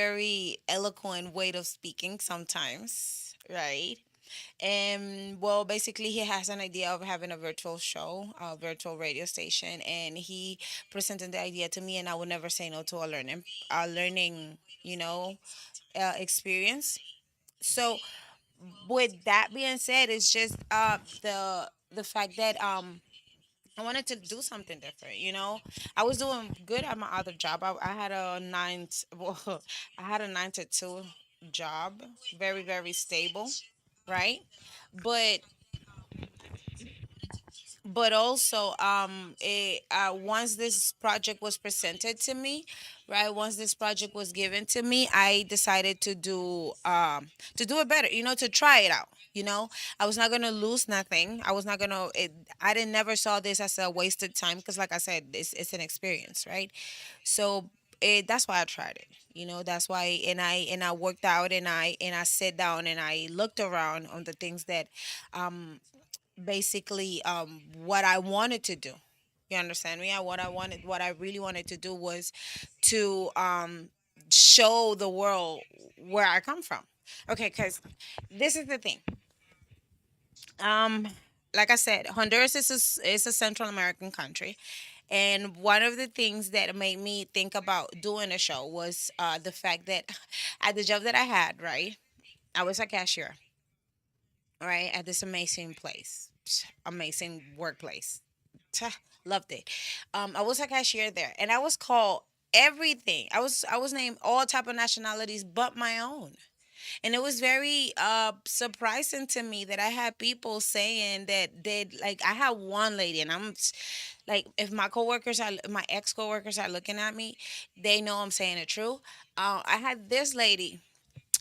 very eloquent way of speaking sometimes, right? And well, basically, he has an idea of having a virtual show, a virtual radio station, and he presented the idea to me, and I would never say no to a learning, you know, experience. So, with that being said, it's just the fact that I wanted to do something different. I was doing good at my other job. I had a well, I had a 9 to 2 job, very very stable, right? But also once this project was presented to me, right, once this project was given to me, I decided to do it better, to try it out. I was not going to lose nothing. I was not going to I didn't never saw this as a wasted time, because like I said, it's an experience, right? So that's why I tried it. That's why, and I worked out, and I sat down and I looked around on the things that basically what I wanted to do. You understand me? What I really wanted to do was to show the world where I come from. Okay, because this is the thing. Um, like I said, Honduras is a Central American country, and one of the things that made me think about doing a show was the fact that at the job that I had, right, I was a cashier, right, at this amazing place, amazing workplace. Loved it. I was a cashier there, and I was called everything. I was named all type of nationalities but my own, and it was very surprising to me that I had people saying that they like. I had one lady, and like, if my ex coworkers are looking at me, they know I'm saying it true. I had this lady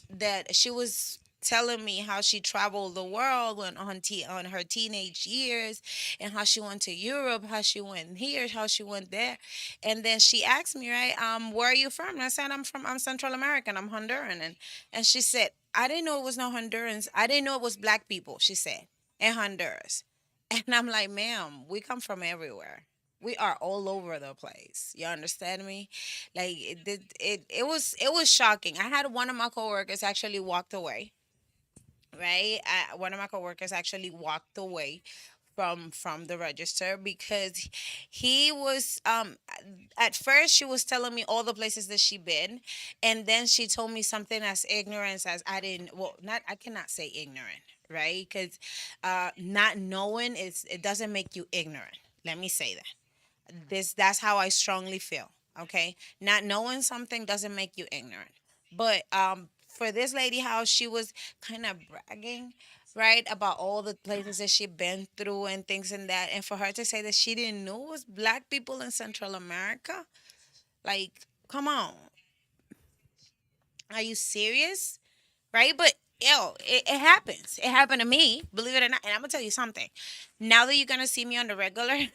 that she was telling me how she traveled the world when on her teenage years, and how she went to Europe, how she went here, how she went there. And then she asked me, right, where are you from? And I said, I'm Central American, I'm Honduran. And she said, I didn't know it was no Hondurans. I didn't know it was black people, she said, in Honduras. And I'm like, ma'am, we come from everywhere. We are all over the place. You understand me? Like it was shocking. I had one of my coworkers actually walked away. Right, one of my coworkers actually walked away from the register because he was at first she was telling me all the places that she been, and then she told me something as ignorance as I didn't, well, not, I cannot say ignorant, right? Because not knowing is, it doesn't make you ignorant. Let me say that. That's how I strongly feel. Okay, not knowing something doesn't make you ignorant. But for this lady, how she was kind of bragging, right, about all the places that she been through and things and that, and for her to say that she didn't know it was black people in Central America, like, come on, are you serious? Right? But yo, it happens. It happened to me, believe it or not. And I'm gonna tell you something. Now that you're gonna see me on the regular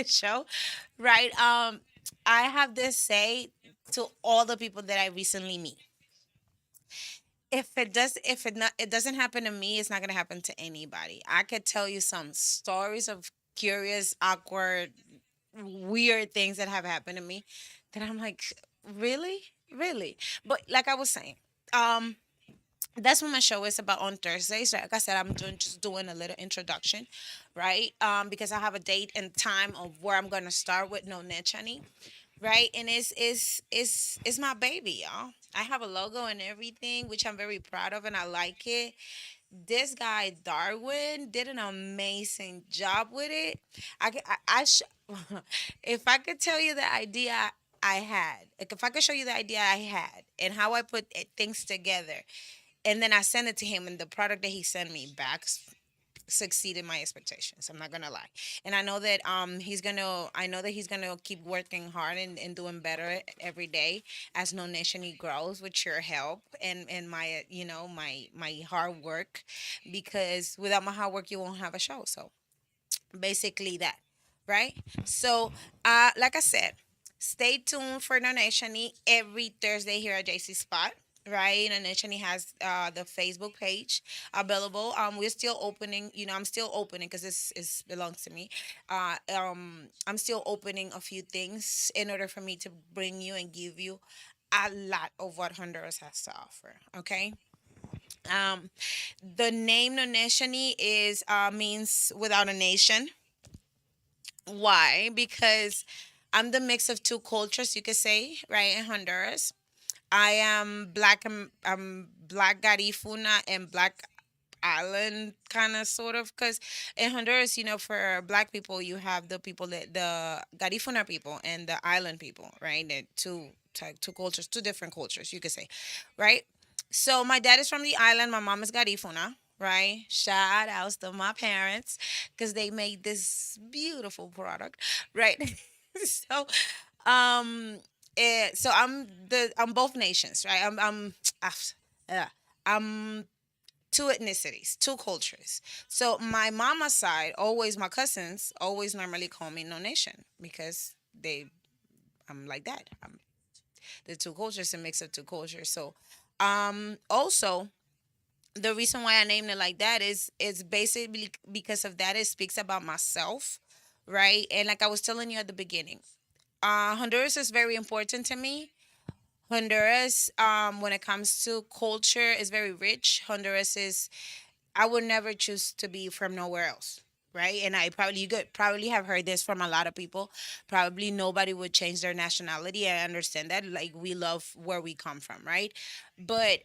show, right? I have this say to all the people that I recently meet. If it doesn't happen to me, it's not gonna happen to anybody. I could tell you some stories of curious, awkward, weird things that have happened to me that I'm like, really? Really? But like I was saying, um, that's what my show is about on Thursdays. Like I said, I'm just doing a little introduction, right? Because I have a date and time of where I'm gonna start with No Nechani, right? And it's my baby, y'all. I have a logo and everything, which I'm very proud of, and I like it. This guy Darwin did an amazing job with it. If I could tell you the idea I had, like if I could show you the idea I had and how I put things together, and then I sent it to him, and the product that he sent me back succeeded my expectations. I'm not gonna lie, and I know that he's gonna keep working hard and doing better every day as No Nation he grows with your help and my my hard work, because without my hard work you won't have a show. So basically that, right? So like I said, stay tuned for Donation every Thursday here at JC Spot. Right, and Nation has the Facebook page available. We're still opening. I'm still opening because this belongs to me. I'm still opening a few things in order for me to bring you and give you a lot of what Honduras has to offer. Okay. Um, the name Noneshani is means without a nation. Why? Because I'm the mix of two cultures, you could say, right? In Honduras, I am black. I'm black Garifuna and black island kind of sort of because in Honduras, for black people, you have the people that the Garifuna people and the island people, right? The two cultures, two different cultures, you could say, right? So my dad is from the island. My mom is Garifuna. Right, shout outs to my parents because they made this beautiful product, right? so, um, so I'm both nations, right? ah, uh, I'm two ethnicities, two cultures. So my mama's side, always my cousins always normally call me no nation because I'm like that. I'm the two cultures, a mix of two cultures. So, also the reason why I named it like that is basically because of that. It speaks about myself, right? And like I was telling you at the beginning, Honduras is very important to me. Honduras, when it comes to culture, is very rich. Honduras is I would never choose to be from nowhere else. Right. And I probably you could probably have heard this from a lot of people. Probably nobody would change their nationality. I understand that. Like we love where we come from, right? But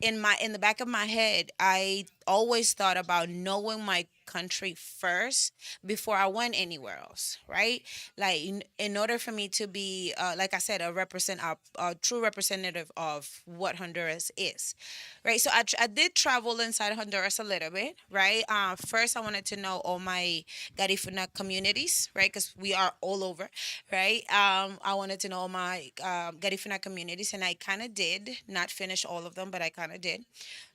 in the back of my head, I always thought about knowing my country first before I went anywhere else, right? Like in order for me to be, like I said, a true representative of what Honduras is, right? So I did travel inside Honduras a little bit, right? First, I wanted to know all my Garifuna communities, right? Because we are all over, right? I wanted to know all my Garifuna communities, and I kind of did. Not finish all of them, but I kind of did,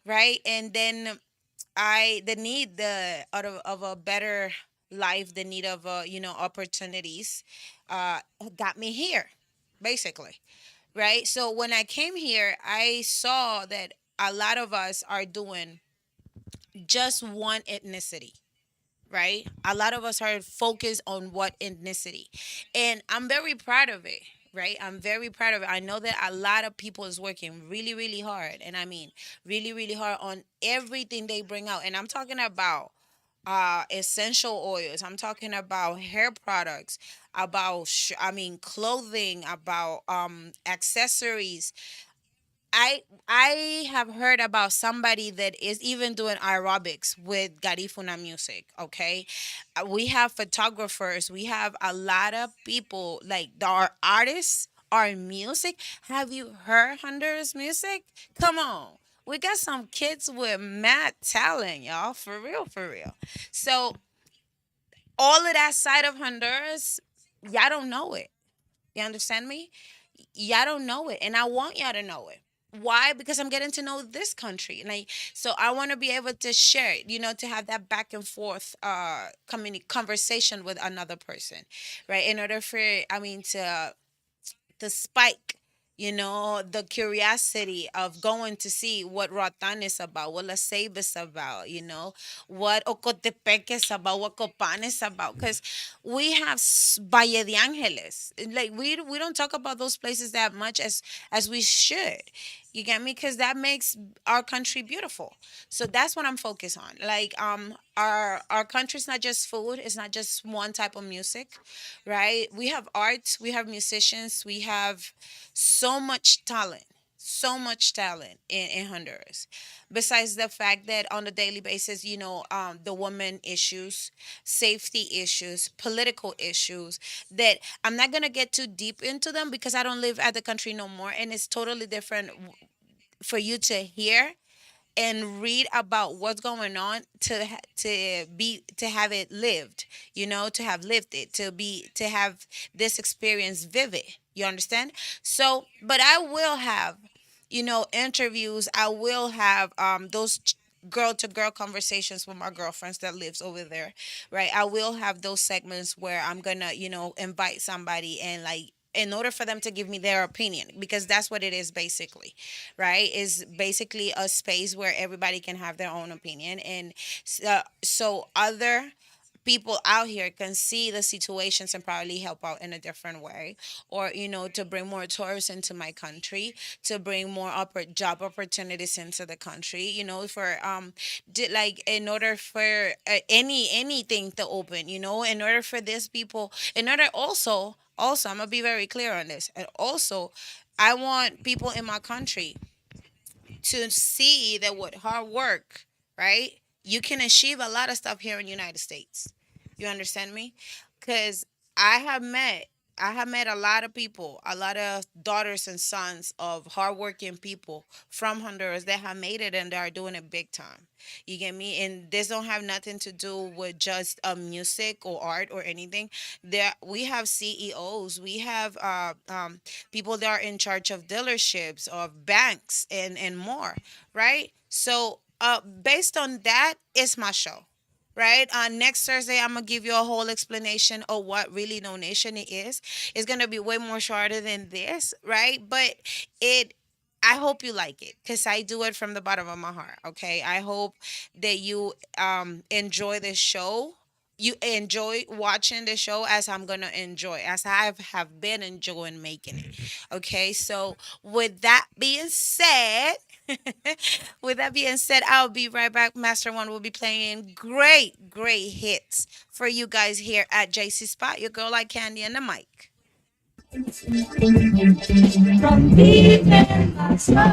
right? And then the need the of a better life, the need of opportunities, uh, got me here, basically, right? So when I came here, I saw that a lot of us are doing just one ethnicity, right? A lot of us are focused on what ethnicity. And I'm very proud of it, right? I'm very proud of it. I know that a lot of people is working really, really hard. And I mean, really, really hard on everything they bring out. And I'm talking about essential oils. I'm talking about hair products, about clothing, about accessories. I have heard about somebody that is even doing aerobics with Garifuna music. Okay, we have photographers. We have a lot of people like our artists, our music. Have you heard Honduras music? Come on. We got some kids with mad talent, y'all. For real, for real. So all of that side of Honduras, y'all don't know it. You understand me? Y'all don't know it, and I want y'all to know it. Why? Because I'm getting to know this country, and I want to be able to share it, to have that back and forth conversation with another person, right? In order for to spike, the curiosity of going to see what Rotan is about, what La Ceiba is about, what Ocotepec is about, what Copan is about. Because we have Valle de Angeles. Like, we don't talk about those places that much as we should. You get me? Because that makes our country beautiful. So that's what I'm focused on. Like, our country's not just food. It's not just one type of music, right? We have art, we have musicians, we have so much talent in Honduras. Besides the fact that on a daily basis, the woman issues, safety issues, political issues, that I'm not going to get too deep into them because I don't live at the country no more. And it's totally different for you to hear and read about what's going on to have it lived, to have lived it, to have this experience vivid. You understand? So, but I will have, interviews. I will have those girl to girl conversations with my girlfriends that lives over there, right? I will have those segments where I'm gonna, invite somebody and, like, in order for them to give me their opinion, because that's what it is basically, right? Is basically a space where everybody can have their own opinion. And so other people out here can see the situations and probably help out in a different way, or to bring more tourists into my country, to bring more job opportunities into the country, for like in order for anything to open, in order for these people, in order also I'm gonna be very clear on this, and also I want people in my country to see that with hard work, right, you can achieve a lot of stuff here in the United States. You understand me? Because I have met I have met a lot of people, a lot of daughters and sons of hardworking people from Honduras that have made it and they are doing it big time. You get me? And this don't have nothing to do with just music or art or anything. There we have CEOs, we have people that are in charge of dealerships, of banks, and more, right? So, based on that, it's my show, right? Next Thursday, I'm gonna give you a whole explanation of what really No Nation is. It's gonna be way more shorter than this, right? But it. I hope you like it because I do it from the bottom of my heart. Okay, I hope that you enjoy this show. You enjoy watching the show as I'm gonna enjoy, as I have been enjoying making it. Okay, so with that being said, with that being said, I'll be right back. Master One will be playing great hits for you guys here at JC Spot. Your girl like candy and the mic. From deep in my soul.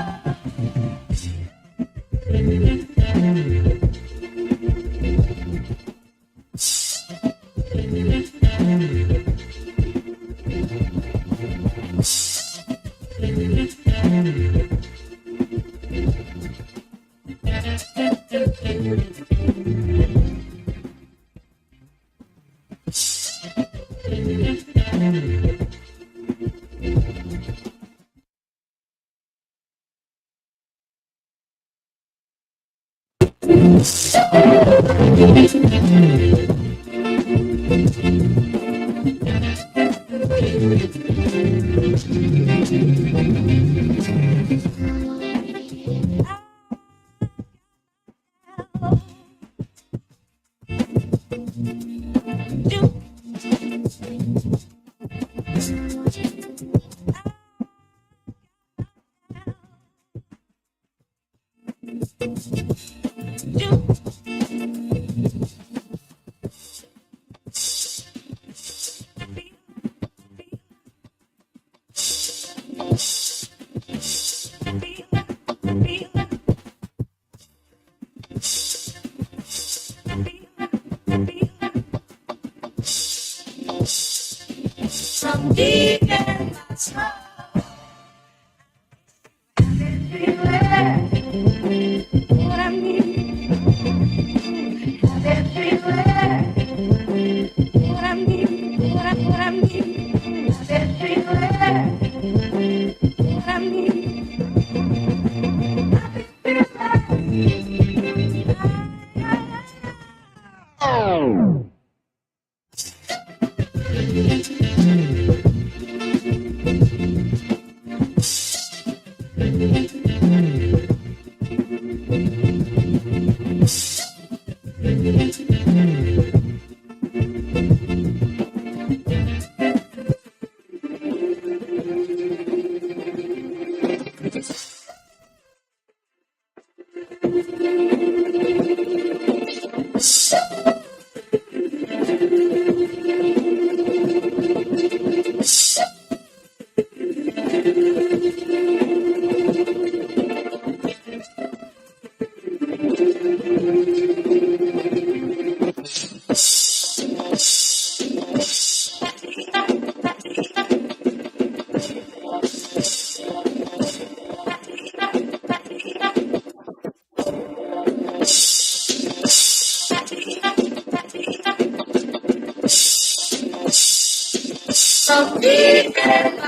From deep in my soul. Everywhere. What I need. Everywhere. What I need. What I need. Everywhere. What I need. From deep in my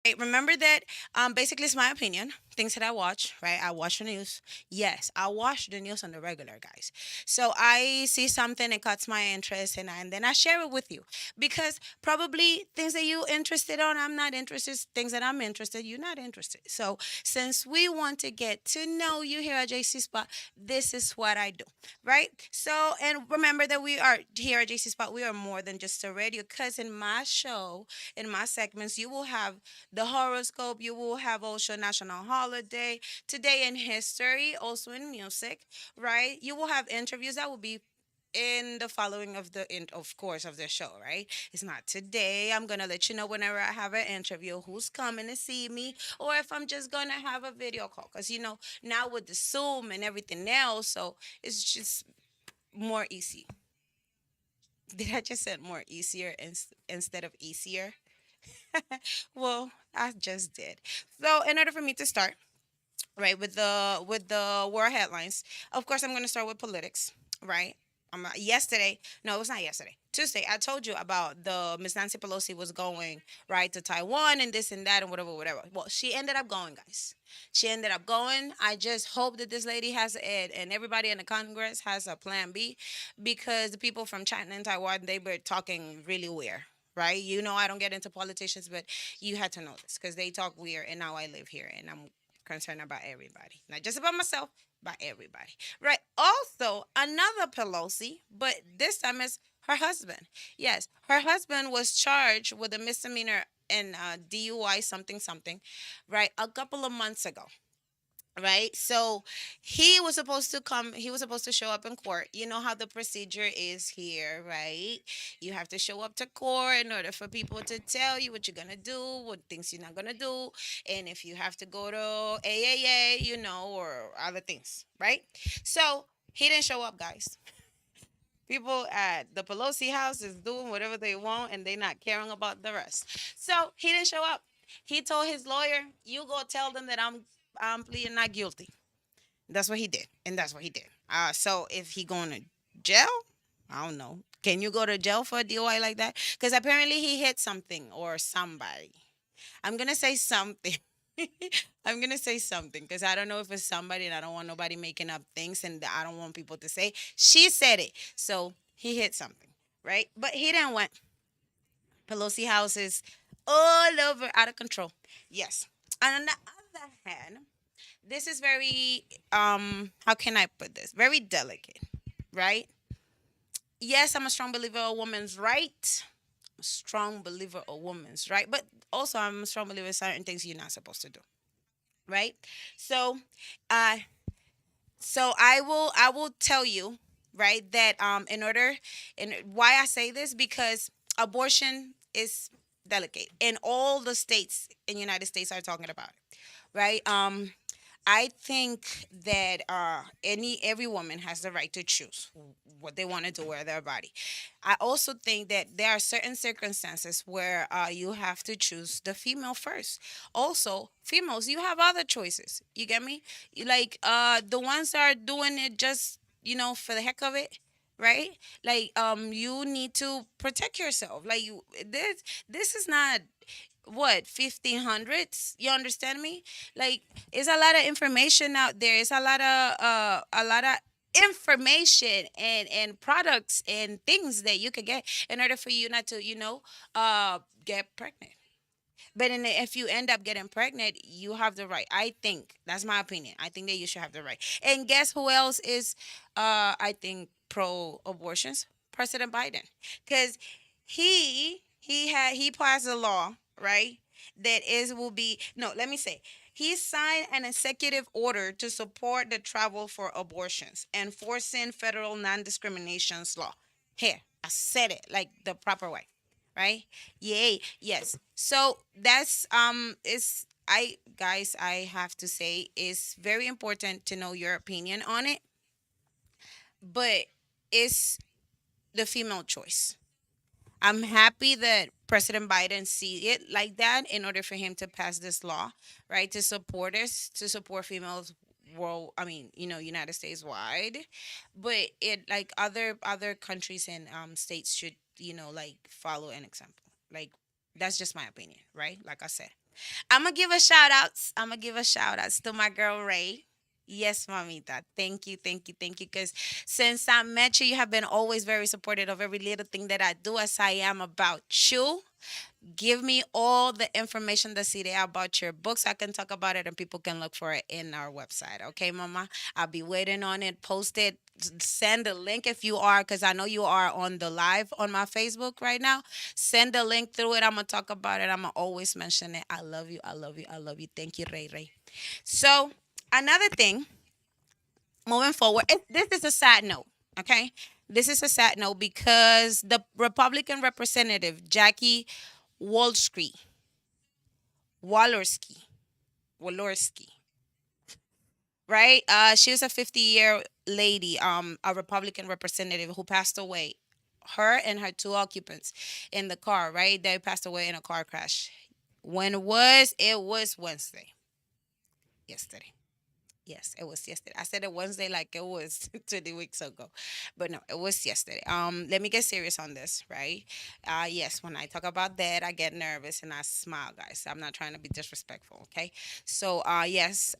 Right, remember that basically it's my opinion. Things that I watch, right? I watch the news. Yes, I watch the news on the regular, guys. So I see something that cuts my interest, and then I share it with you because probably things that you interested on, I'm not interested. Things that I'm interested, you're not interested. So since we want to get to know you here at JC Spot, this is what I do, right? So and remember that we are here at JC Spot. We are more than just a radio. Because in my show, in my segments, you will have the horoscope. You will have also national holiday, today in history, also in music, right? You will have interviews that will be in the following of the in of course of the show, right? It's not today. I'm gonna let you know whenever I have an interview who's coming to see me, or if I'm just gonna have a video call, because now with the Zoom and everything else, so it's just more easy. Did I just said more easier instead of easier? Well, I just did. So, in order for me to start, right, with the war headlines, of course, I'm going to start with politics, right? Yesterday, no, it was not yesterday. Tuesday, I told you about the Miss Nancy Pelosi was going right to Taiwan and this and that and whatever, whatever. Well, she ended up going, guys. She ended up going. I just hope that this lady has it and everybody in the Congress has a plan B, because the people from China and Taiwan, they were talking really weird. Right, I don't get into politicians, but you had to know this because they talk weird, and now I live here, and I'm concerned about everybody, not just about myself, but everybody. Right. Also, another Pelosi, but this time it's her husband. Yes, her husband was charged with a misdemeanor and DUI something something, right, a couple of months ago. Right. So he was supposed to show up in court. You know how the procedure is here, right? You have to show up to court in order for people to tell you what you're going to do, what things you're not going to do. And if you have to go to AAA, or other things, right? So he didn't show up, guys. People at the Pelosi house is doing whatever they want and they not caring about the rest. So he didn't show up. He told his lawyer, "You go tell them that I'm pleading not guilty." That's what he did, and that's what he did. So if he going to jail, I don't know. Can you go to jail for a DUI like that? Because apparently he hit something or somebody. I'm gonna say something. I'm gonna say something because I don't know if it's somebody, and I don't want nobody making up things, and I don't want people to say she said it. So he hit something, right? But he didn't went. Pelosi house is all over, out of control. Yes. And on the other hand, this is very how can I put this? Very delicate, right? Yes, I'm a strong believer of women's right. I'm a strong believer of women's right, but also I'm a strong believer in certain things you're not supposed to do, right? So, uh, so I will tell you, right, that in order, and why I say this, because abortion is delicate, and all the states in the United States are talking about it, right? I think that every woman has the right to choose what they want to do with their body. I also think that there are certain circumstances where you have to choose the female first. Also, females, you have other choices. You get me? Like the ones that are doing it just for the heck of it, right? Like you need to protect yourself. Like this is not what 1500s, you understand me? Like it's a lot of information out there. It's a lot of information and products and things that you could get in order for you not to get pregnant. But if you end up getting pregnant, you have the right. I think that's my opinion. I think that you should have the right. And guess who else is, I think, pro abortions? President Biden, because he passed a law, right? That is will be no. Let me say. He signed an executive order to support the travel for abortions, enforcing federal non-discrimination law. Here, I said it like the proper way, right? Yay. Yes. So that's is I guys, I have to say it's very important to know your opinion on it, but it's the female choice. I'm happy that President Biden see it like that in order for him to pass this law, right? To support us, to support females world, I mean, United States wide. But it like other countries and states should, like follow an example. Like that's just my opinion, right? Like I said. I'm gonna give a shout outs. I'm gonna give a shout outs to my girl Ray. Yes, mamita. Thank you, thank you, thank you. Because since I met you, you have been always very supportive of every little thing that I do, as I am about you. Give me all the information that's there about your books. I can talk about it and people can look for it in our website. Okay, mama? I'll be waiting on it. Post it. Send a link if you are, because I know you are on the live on my Facebook right now. Send the link through it. I'm going to talk about it. I'm going to always mention it. I love you. I love you. I love you. Thank you, Ray Ray. So, another thing, moving forward, this is a sad note, okay? This is a sad note because the Republican representative, Jackie Wolski, Walorski, Walorski, right? She was a 50-year lady, a Republican representative who passed away. Her and her two occupants in the car, right? They passed away in a car crash. When was it? Was Wednesday, yesterday. Yes, it was yesterday. I said it Wednesday like it was 20 weeks ago. But no, it was yesterday. Let me get serious on this, right? Yes, when I talk about that, I get nervous and I smile, guys. I'm not trying to be disrespectful, okay? So yes,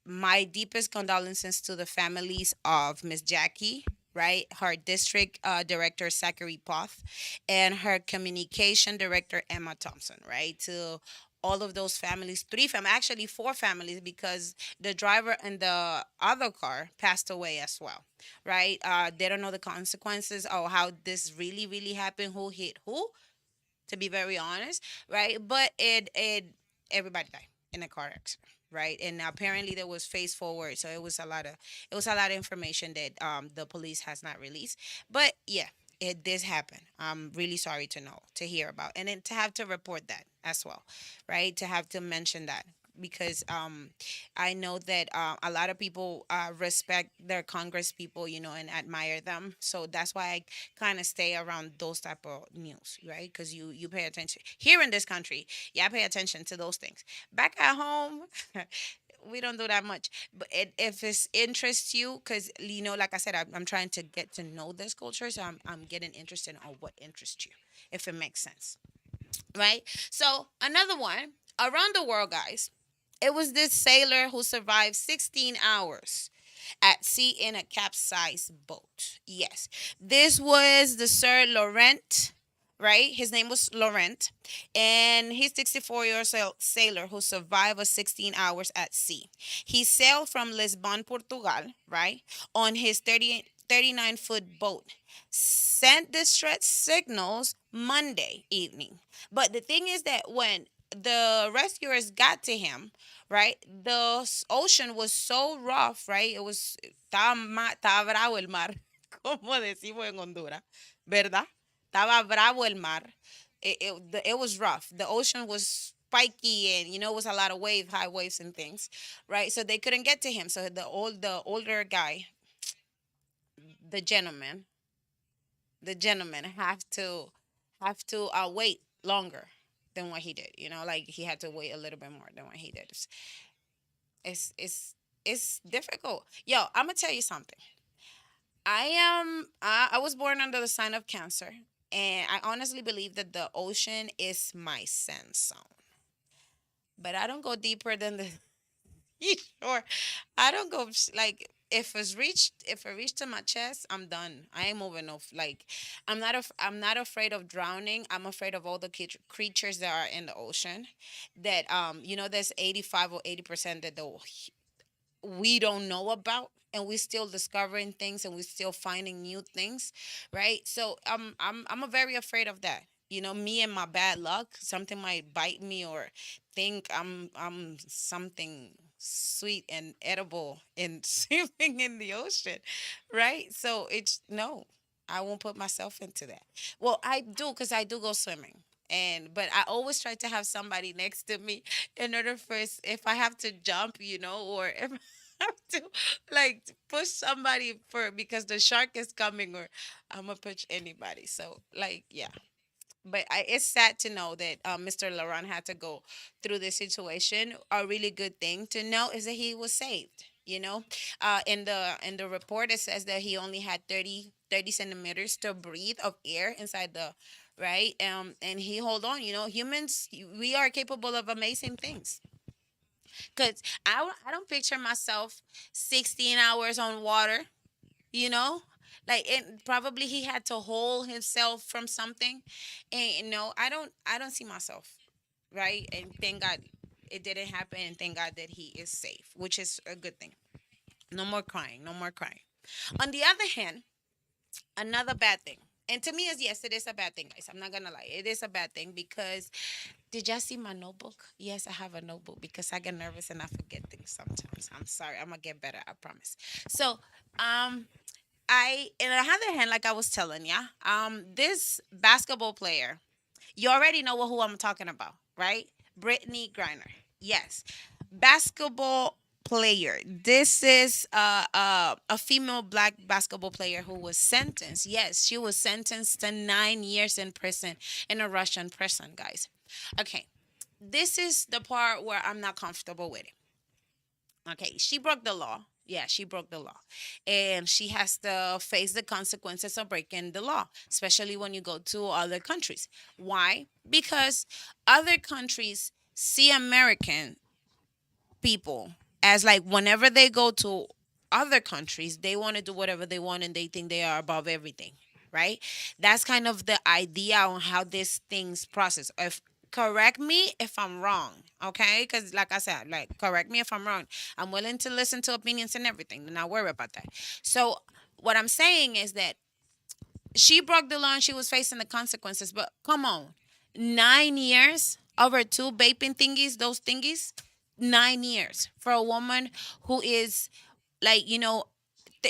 my deepest condolences to the families of Miss Jackie, right? Her district director, Zachary Poth, and her communication director, Emma Thompson, right? To all of those families, three families, actually four families, because the driver and the other car passed away as well, right? They don't know the consequences or how this really, really happened, who hit who, to be very honest, right? But everybody died in a car accident, right? And apparently there was face forward, so it was a lot of information that the police has not released. But yeah, it did happen. I'm really sorry to hear about, and then to have to report that as well, right? To have to mention that because I know that a lot of people respect their Congress people, and admire them. So that's why I kind of stay around those type of news, right? Because you pay attention here in this country. Yeah, I pay attention to those things. Back at home, we don't do that much. But if it interests you, because like I said, I'm trying to get to know this culture, so I'm getting interested on what interests you, if it makes sense, right? So another one around the world, guys. It was this sailor who survived 16 hours at sea in a capsized boat. Yes, this was the Sir Laurent, right? His name was Laurent, and he's 64 years old sailor who survived a 16 hours at sea. He sailed from Lisbon, Portugal, right, on his 39-foot boat, sent distress signals Monday evening. But the thing is that when the rescuers got to him, right, the ocean was so rough, right? It was, estaba bravo el mar, como decimos en Honduras, ¿verdad? Estaba bravo el mar. It was rough. The ocean was spiky and it was a lot of high waves and things, right? So they couldn't get to him. So the older guy, the gentleman, have to wait longer than what he did. Like he had to wait a little bit more than what he did. It's difficult. Yo, I'm gonna tell you something. I was born under the sign of Cancer, and I honestly believe that the ocean is my sand zone. But I don't go deeper than the shore. I don't go like if it reached to my chest, I'm done. I ain't moving off. Like I'm not afraid of drowning. I'm afraid of all the creatures that are in the ocean. That there's 85 or 80% that we don't know about, and we're still discovering things, and we're still finding new things, right? So I'm a very afraid of that. Me and my bad luck, something might bite me, or think I'm something sweet and edible and swimming in the ocean, right? So it's no, I won't put myself into that. Well, I do, because I do go swimming. But I always try to have somebody next to me in order for if I have to jump, or if have to like push somebody for because the shark is coming, or I'm gonna push anybody. So like yeah. But it's sad to know that Mr. Laurent had to go through this situation. A really good thing to know is that he was saved. In the report it says that he only had 30 centimeters to breathe of air inside the right. And he hold on. Humans, we are capable of amazing things. Cause I don't picture myself 16 hours on water, you know? Like it probably he had to hold himself from something. And I don't see myself, right? And thank God it didn't happen, and thank God that he is safe, which is a good thing. No more crying, no more crying. On the other hand, another bad thing. And to me, is yes, it is a bad thing, guys. I'm not gonna lie. It is a bad thing because did y'all see my notebook? Yes, I have a notebook because I get nervous and I forget things sometimes. I'm sorry. I'm gonna get better. I promise. So, um, in another hand, like I was telling ya, this basketball player, you already know who I'm talking about, right? Brittany Griner. Yes, basketball player. This is a female black basketball player who was sentenced. Yes, she was sentenced to 9 years in prison in a Russian prison, guys. Okay, this is the part where I'm not comfortable with it. Okay, she broke the law. Yeah, she broke the law. And she has to face the consequences of breaking the law, especially when you go to other countries. Why? Because other countries see American people as like whenever they go to other countries, they want to do whatever they want and they think they are above everything, right? That's kind of the idea on how this things process. If correct me if I'm wrong, okay? Because like I said, like correct me if I'm wrong. I'm willing to listen to opinions and everything. Do not worry about that. So what I'm saying is that she broke the law and she was facing the consequences. But come on, 9 years over two vaping thingies, those thingies, 9 years for a woman who is like,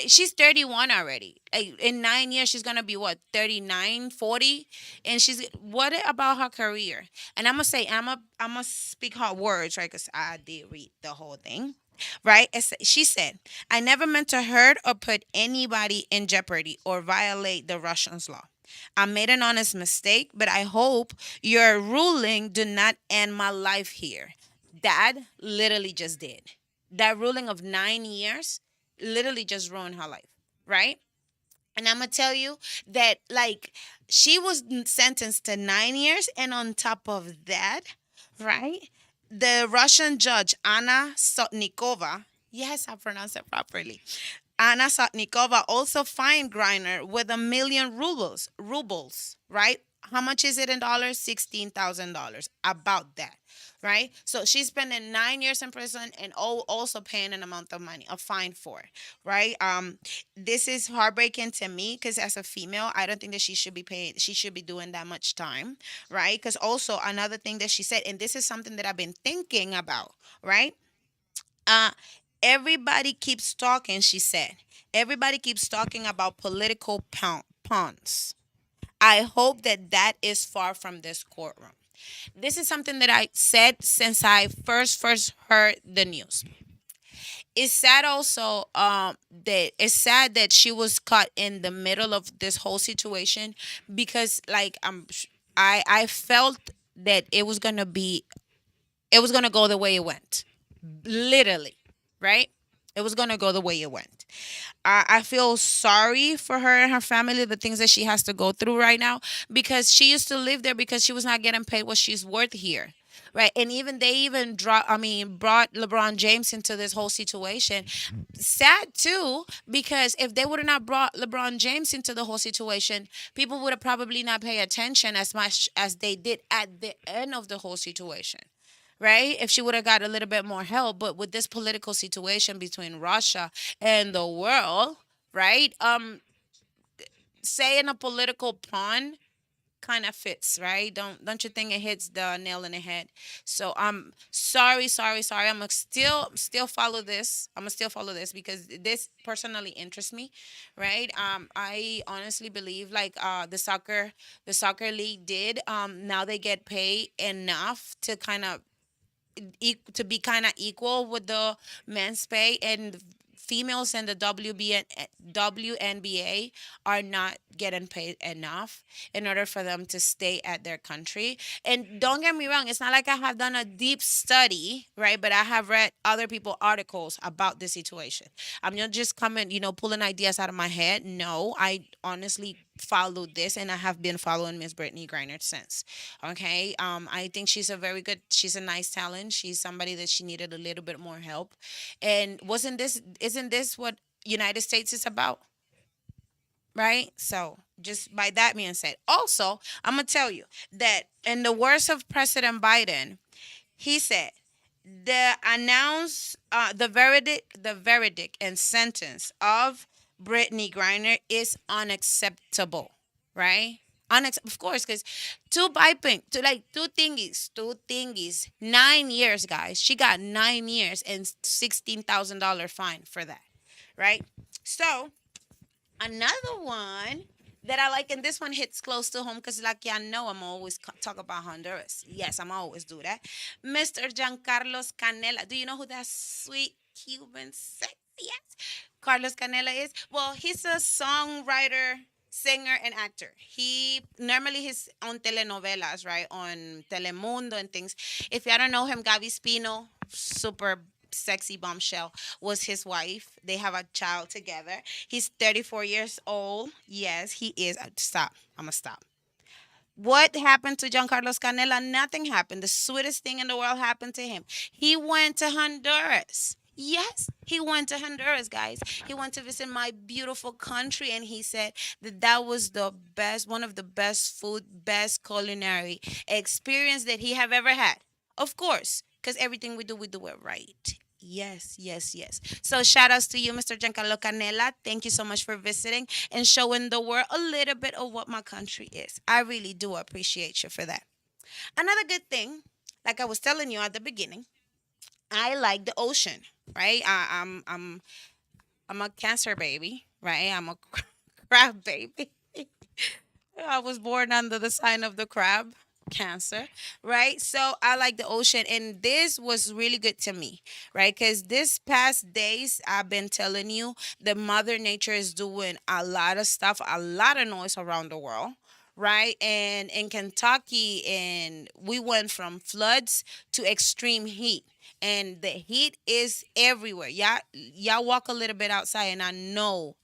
she's 31 already. Like in 9 years, she's gonna be what, 39, 40, and she's what about her career? And I'm gonna say, I'm gonna speak her words, right? Because I did read the whole thing, right? She said, "I never meant to hurt or put anybody in jeopardy or violate the Russians' law. I made an honest mistake, but I hope your ruling do not end my life here." Dad literally just did. That ruling of 9 years literally just ruined her life, right? And I'm gonna tell you that like she was sentenced to 9 years, and on top of that, right? The Russian judge Anna Sotnikova, yes, I pronounced it properly. Anna Sotnikova also fined Griner with 1 million rubles, right? How much is it in dollars? $16,000. About that, right? So she's spending 9 years in prison and also paying an amount of money, a fine for it, right? This is heartbreaking to me because as a female, I don't think that she should be paying. She should be doing that much time, right? Because also another thing that she said, and this is something that I've been thinking about, right? Uh, everybody keeps talking, she said. Everybody keeps talking about political pawns. I hope that that is far from this courtroom. This is something that I said since I first heard the news. It's sad also that it's sad that she was caught in the middle of this whole situation because like I felt that it was gonna go the way it went, literally, right? It was gonna go the way it went. I feel sorry for her and her family, the things that she has to go through right now, because she used to live there because she was not getting paid what she's worth here. Right. And even they even brought LeBron James into this whole situation. Sad too, because if they would have not brought LeBron James into the whole situation, people would have probably not paid attention as much as they did at the end of the whole situation, right? If she would have got a little bit more help. But with this political situation between Russia and the world, right? Saying a political pawn kind of fits, right? Don't you think it hits the nail in the head? So I'm sorry, sorry, sorry. I'm gonna still follow this. I'm gonna still follow this because this personally interests me, right? I honestly believe like the soccer league did. Now they get paid enough to kind of to be kind of equal with the men's pay, and females in the WNBA are not getting paid enough in order for them to stay at their country. And don't get me wrong, it's not like I have done a deep study, right? But I have read other people articles about this situation. I'm not just coming, pulling ideas out of my head. No, I honestly followed this, and I have been following Miss Brittany Griner since. Okay. I think she's a nice talent. She's somebody that she needed a little bit more help. And isn't this what United States is about? Right? So just by that being said. Also, I'm gonna tell you that in the words of President Biden, he said the verdict and sentence of Brittany Griner is unacceptable, right? Of course, because two thingies, 9 years, guys. She got 9 years and $16,000 fine for that, right? So another one that I like, and this one hits close to home because, like y'all know, I'm always talk about Honduras. Yes, I'm always do that. Mr. Giancarlos Canela. Do you know who that sweet Cuban sexy ass Carlos Canela is? Well, he's a songwriter, singer, and actor. He normally he's on telenovelas, right, on Telemundo and things. If y'all don't know him, Gaby Spino, super sexy bombshell, was his wife. They have a child together. He's 34 years old. Yes, he is. Stop. I'm going to stop. What happened to John Carlos Canela? Nothing happened. The sweetest thing in the world happened to him. He went to Honduras. Yes, he went to Honduras, guys. He went to visit my beautiful country, and he said that that was the best, one of the best food, best culinary experience that he have ever had. Of course, because everything we do it right. Yes, yes, yes. So shout outs to you, Mr. Giancarlo Canela. Thank you so much for visiting and showing the world a little bit of what my country is. I really do appreciate you for that. Another good thing, like I was telling you at the beginning, I like the ocean, right? I'm a Cancer baby, right? I'm a crab baby. I was born under the sign of the crab, Cancer, right? So I like the ocean, and this was really good to me, right? Because this past days, I've been telling you that Mother Nature is doing a lot of stuff, a lot of noise around the world. Right, and in Kentucky, and we went from floods to extreme heat, and the heat is everywhere. Y'all walk a little bit outside, and I know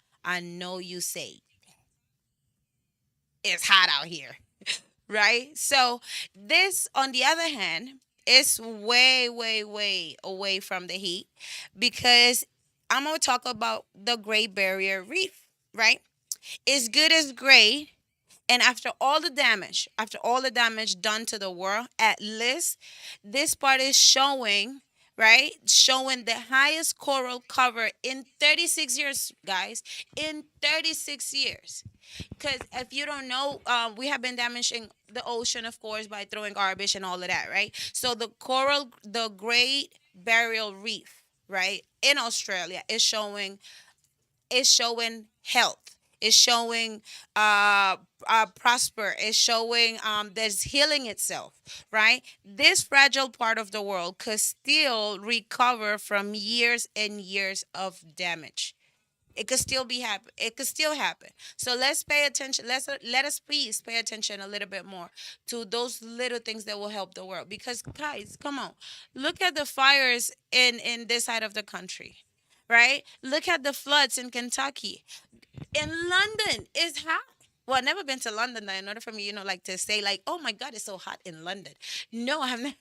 you say it's hot out here, right? So this, on the other hand, is way, way, way away from the heat, because I'm gonna talk about the Great Barrier Reef, right? It's good as great. And after all the damage done to the world, at least this part is showing, right? Showing the highest coral cover in 36 years, guys. In 36 years. Because if you don't know, we have been damaging the ocean, of course, by throwing garbage and all of that, right? So the Great Barrier Reef, right, in Australia is showing health. It's showing prosper. It's showing there's healing itself, right? This fragile part of the world could still recover from years and years of damage. It could still be happen. It could still happen. So let's pay attention. Let us please pay attention a little bit more to those little things that will help the world. Because guys, come on, look at the fires in this side of the country. right? Look at the floods in Kentucky. In London, it's hot. Well, I've never been to London though, in order for me, like to say like, oh my God, it's so hot in London. No, I've never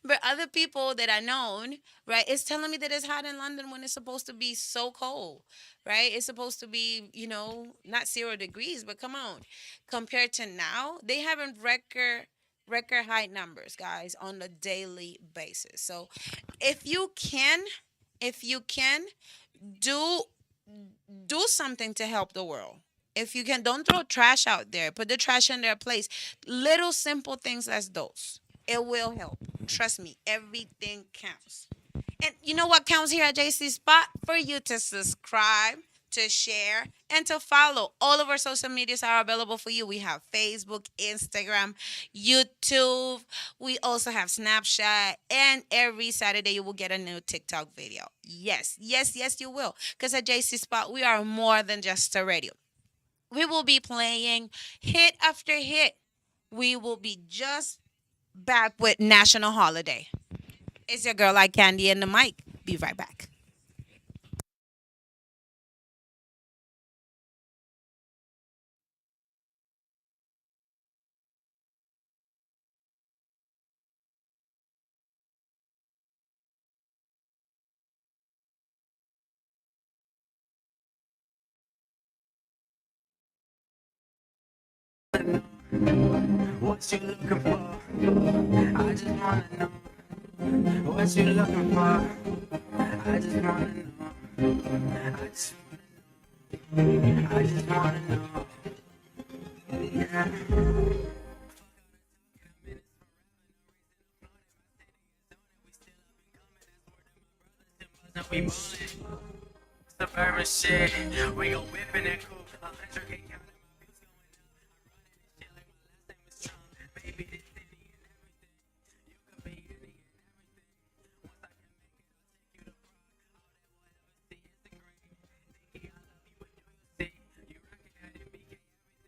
but other people that I known, right, it's telling me that it's hot in London when it's supposed to be so cold, right? It's supposed to be, not 0 degrees, but come on. Compared to now, they having record high numbers, guys, on a daily basis. So if you can, if you can, do do something to help the world. If you can, don't throw trash out there. Put the trash in their place. Little simple things as those. It will help. Trust me, everything counts. And you know what counts here at JC Spot? For you to subscribe, to share, and to follow. All of our social medias are available for you. We have Facebook, Instagram, YouTube. We also have Snapchat. And every Saturday, you will get a new TikTok video. Yes, yes, yes, you will. Because at JC Spot, we are more than just a radio. We will be playing hit after hit. We will be just back with National Holiday. It's your girl like Candy and the mic. Be right back. What you looking for? I just wanna know what you looking for. I just wanna know. I just wanna know. Yeah. Now we ballin', suburban shit. We go whipping that coupe, 100K count. Baby, this city and everything. You could be any and everything. Once I can make it, I'll take you to see it's the green. Thinking I love you, but you will see. You rockin' at MBK, everything.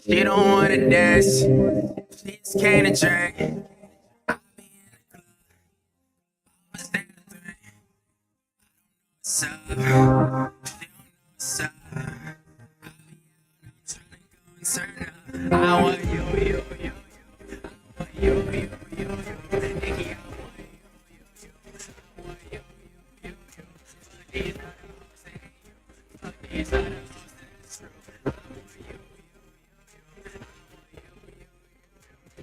She don't wanna dance. She just came to drink. I be in the club, was there to drink. What's up? She don't know what's up. Tryna go and turn up. I want you. I want you. Nikki, I want you. These are the hoes that hate you. Fuck these are the hoes that is true. I want you.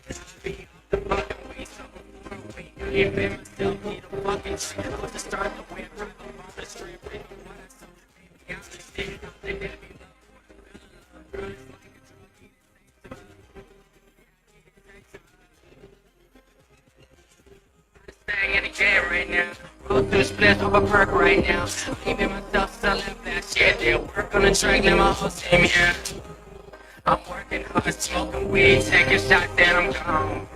I be off the fucking weed, so for a week. I ain't been myself, need a fucking treat. I'll just start the whip, drive up on the street, bring the water, so baby, I'm just sitting up there, that be love. Girl, it's like a drug, eat it, taste Staying in the game right now. Roll through splits off a perk right now. Leaving myself selling that shit. They work on the track, let my whole team here. I'm working hard, smoking weed, taking shots, then I'm gone.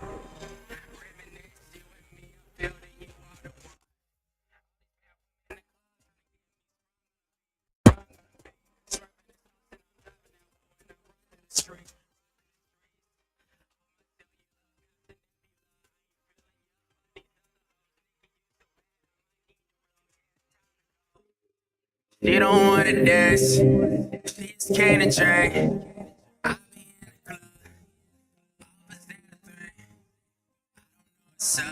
She don't wanna dance. She just came to drink. I be in the club, was there to drink. What's up?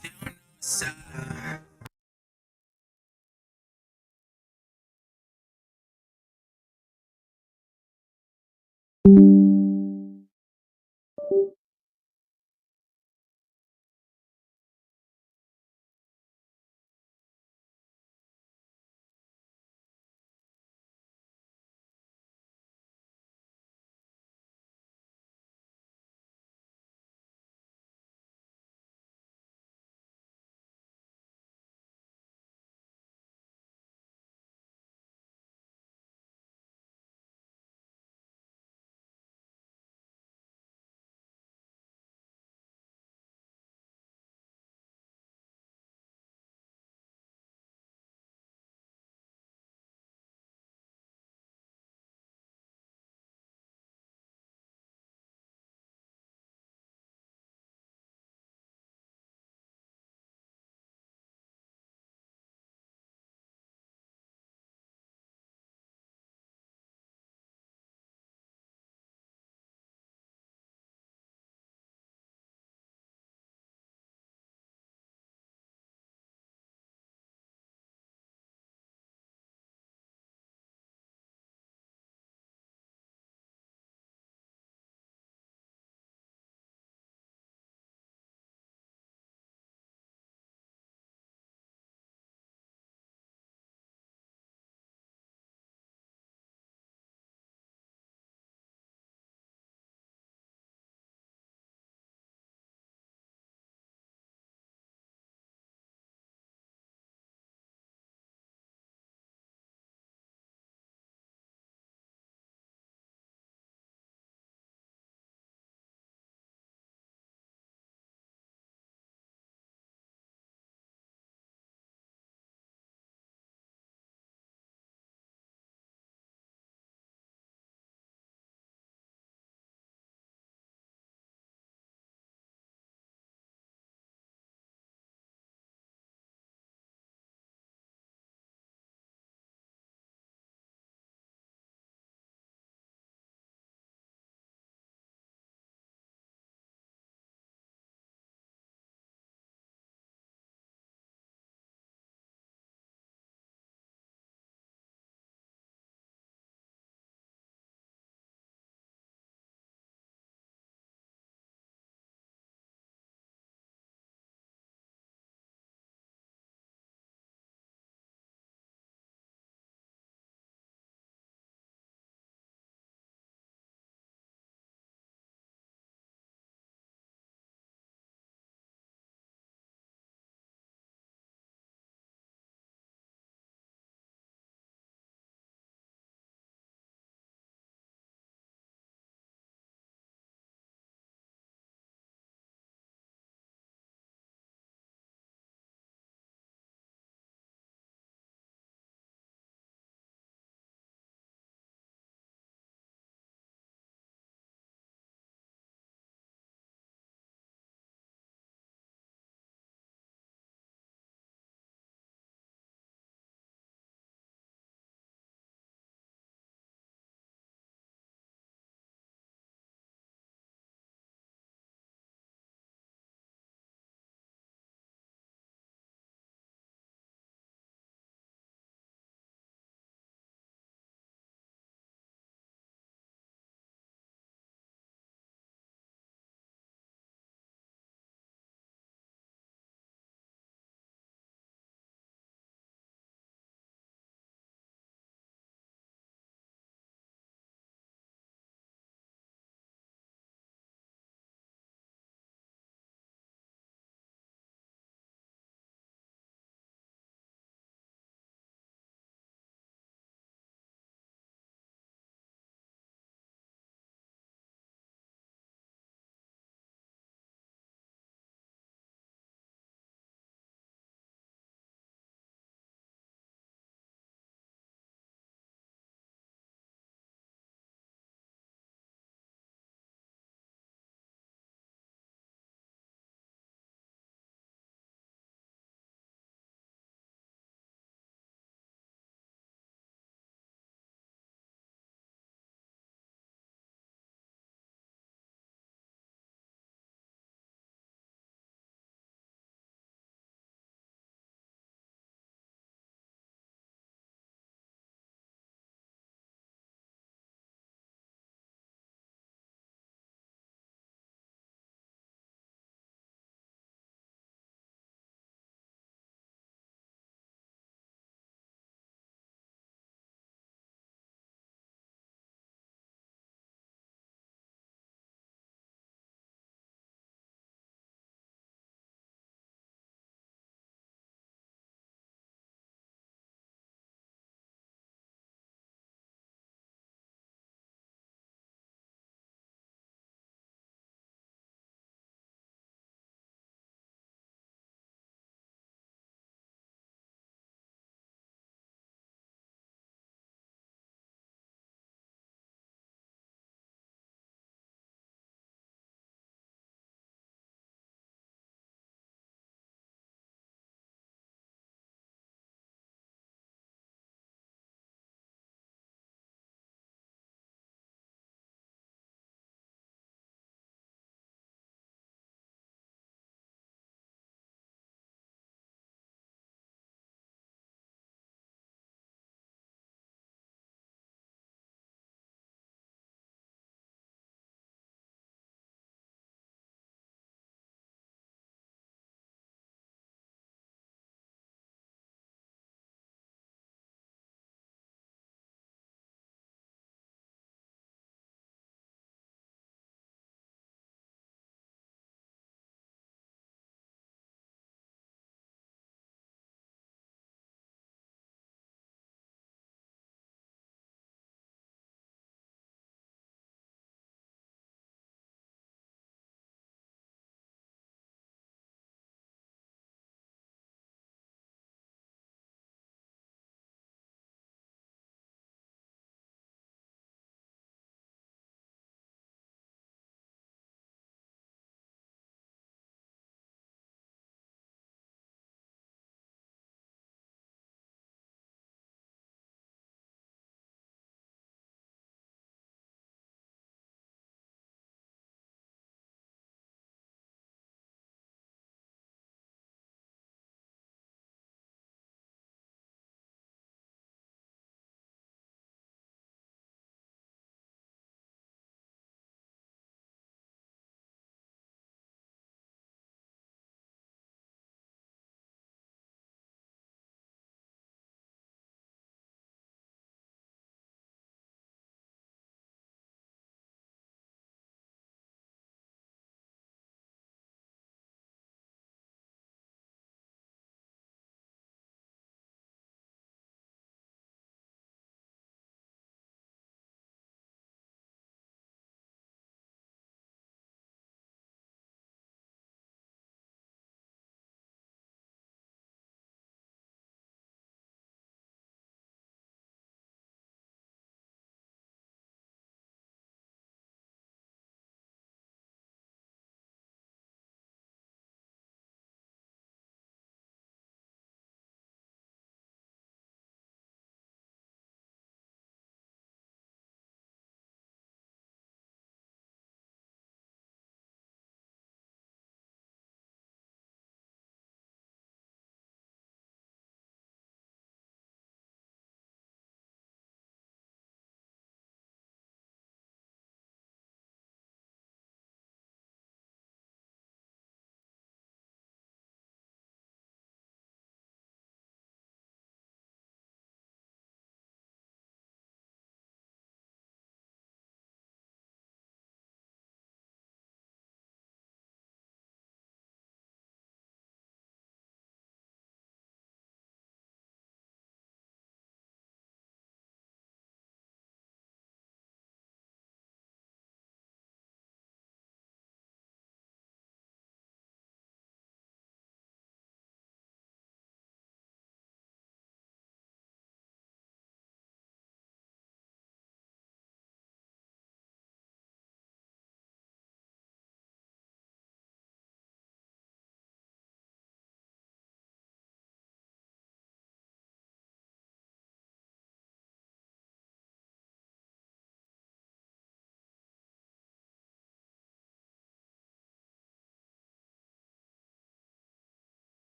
She don't know what's up.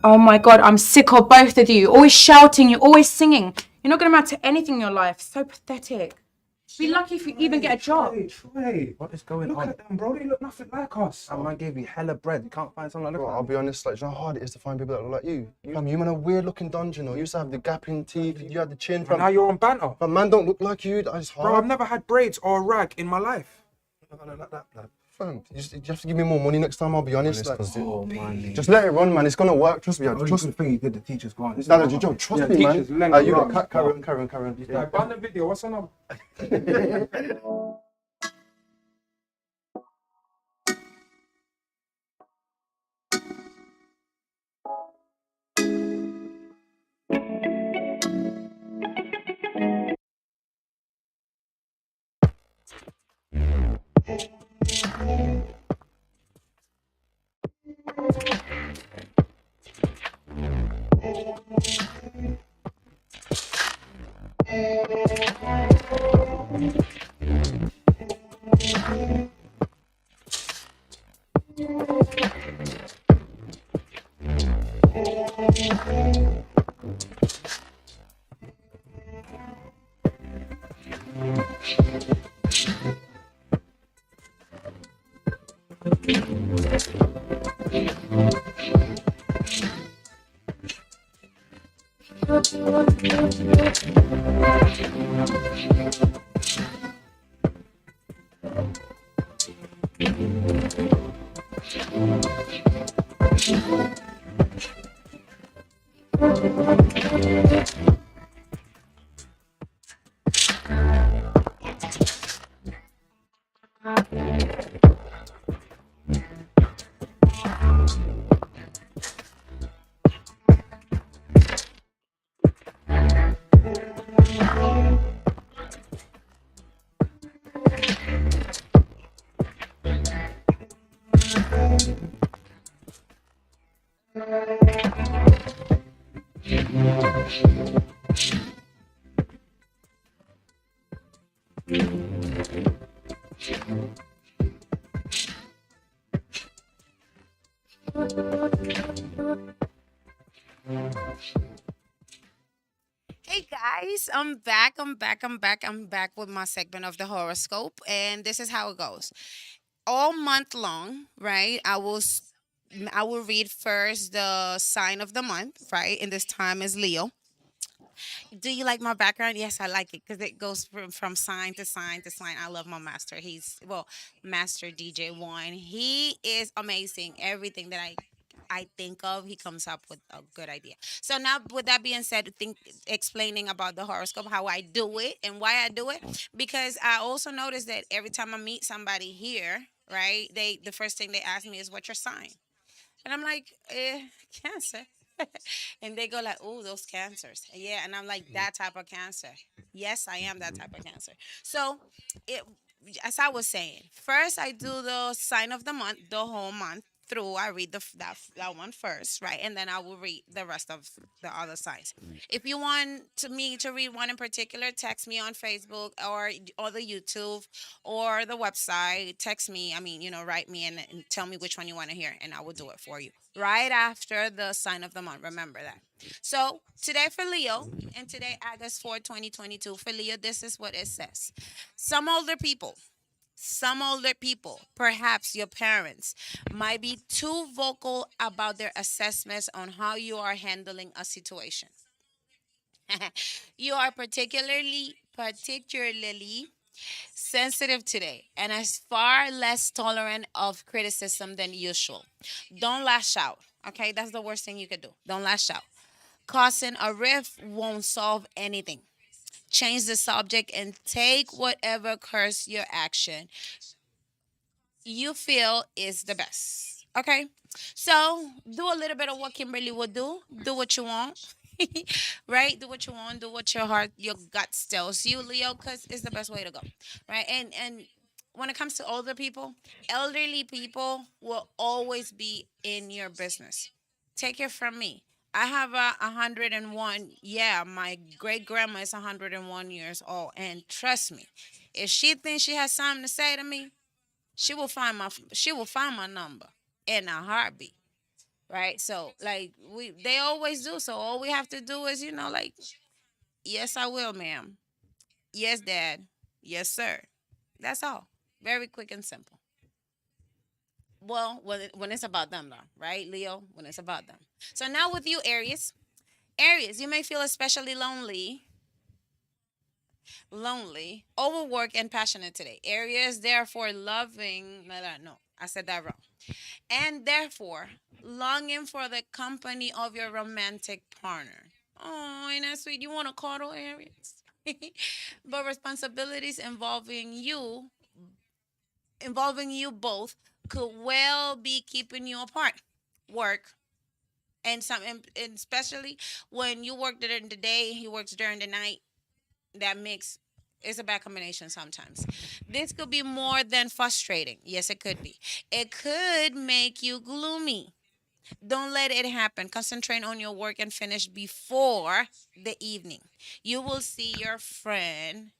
Oh my God, I'm sick of both of you. Always shouting, you're always singing. You're not going to amount to anything in your life. So pathetic. Be lucky if you even get a job. Trey, What is going look on? at them, bro. They look nothing like us. That man gave you hella bread. You can't find someone like Bro, that. I'll be honest, like, do you know how hard it is to find people that look like you? Fam, you man a weird looking dungeon, you used to have the gapping teeth, you had the chin, And fam. now you're on banter. But man don't look like you, that is hard. Bro, I've never had braids or a rag in my life. Fam, you have to give me more money next time, I'll be honest. Like, Oh, man. just let it run, man, it's gonna work, trust me. Only Trust good thing you did, the teacher's gone. Dad, you don't trust me, teachers, man. Lenny, You bro. got Karen. Like, ban the video, what's her number? Hey guys, I'm back. I'm back with my segment of the horoscope, and this is how it goes. All month long, right? I will read first the sign of the month, right? And this time is Leo. Do you like my background? Yes, I like it because it goes from sign to sign to sign. I love my master. Master DJ One. He is amazing. Everything that I think of, he comes up with a good idea. So now, with that being said, explaining about the horoscope, how I do it and why I do it, because I also notice that every time I meet somebody here, right, the first thing they ask me is, "What's your sign?" And I'm like, Cancer. And they go like, "Oh, those cancers." Yeah, and I'm like, that type of cancer. Yes, I am that type of cancer. So, it, as I was saying, first I do the sign of the month, the whole month through. I read that one first, right, and then I will read the rest of the other signs. If you want me to read one in particular, text me on Facebook or the YouTube or the website. Text me. I mean, write me and tell me which one you want to hear, and I will do it for you right after the sign of the month. Remember that. So today for Leo, and today August 4th, 2022, for Leo, this is what it says. Some older people, some older people, perhaps your parents, might be too vocal about their assessments on how you are handling a situation. You are particularly sensitive today and is far less tolerant of criticism than usual. Don't lash out. Okay, that's the worst thing you could do. Don't lash out. Causing a rift won't solve anything. Change the subject and take whatever curse your action you feel is the best. Okay? So do a little bit of what Kimberly would do. Do what you want. Right? Do what you want. Do what your gut tells you, Leo, because it's the best way to go. Right? And when it comes to older people, elderly people will always be in your business. Take it from me. I have a 101. Yeah, my great grandma is 101 years old, and trust me, if she thinks she has something to say to me, she will find my number in a heartbeat, right? So like they always do. So all we have to do is, like, yes, I will, ma'am. Yes, dad. Yes, sir. That's all. Very quick and simple. Well, when it's about them, though, right, Leo? When it's about them. So now with you, Aries. Aries, you may feel especially lonely, overworked, and passionate today. Aries, therefore, loving. No, no, no, I said that wrong. And therefore, longing for the company of your romantic partner. Oh, ain't that sweet? You want to cuddle, Aries? But responsibilities involving you both could well be keeping you apart. Work and especially when you work during the day, he works during the night. That mix is a bad combination sometimes. This could be more than frustrating. Yes, it could be. It could make you gloomy. Don't let it happen. Concentrate on your work and finish before the evening. You will see your friend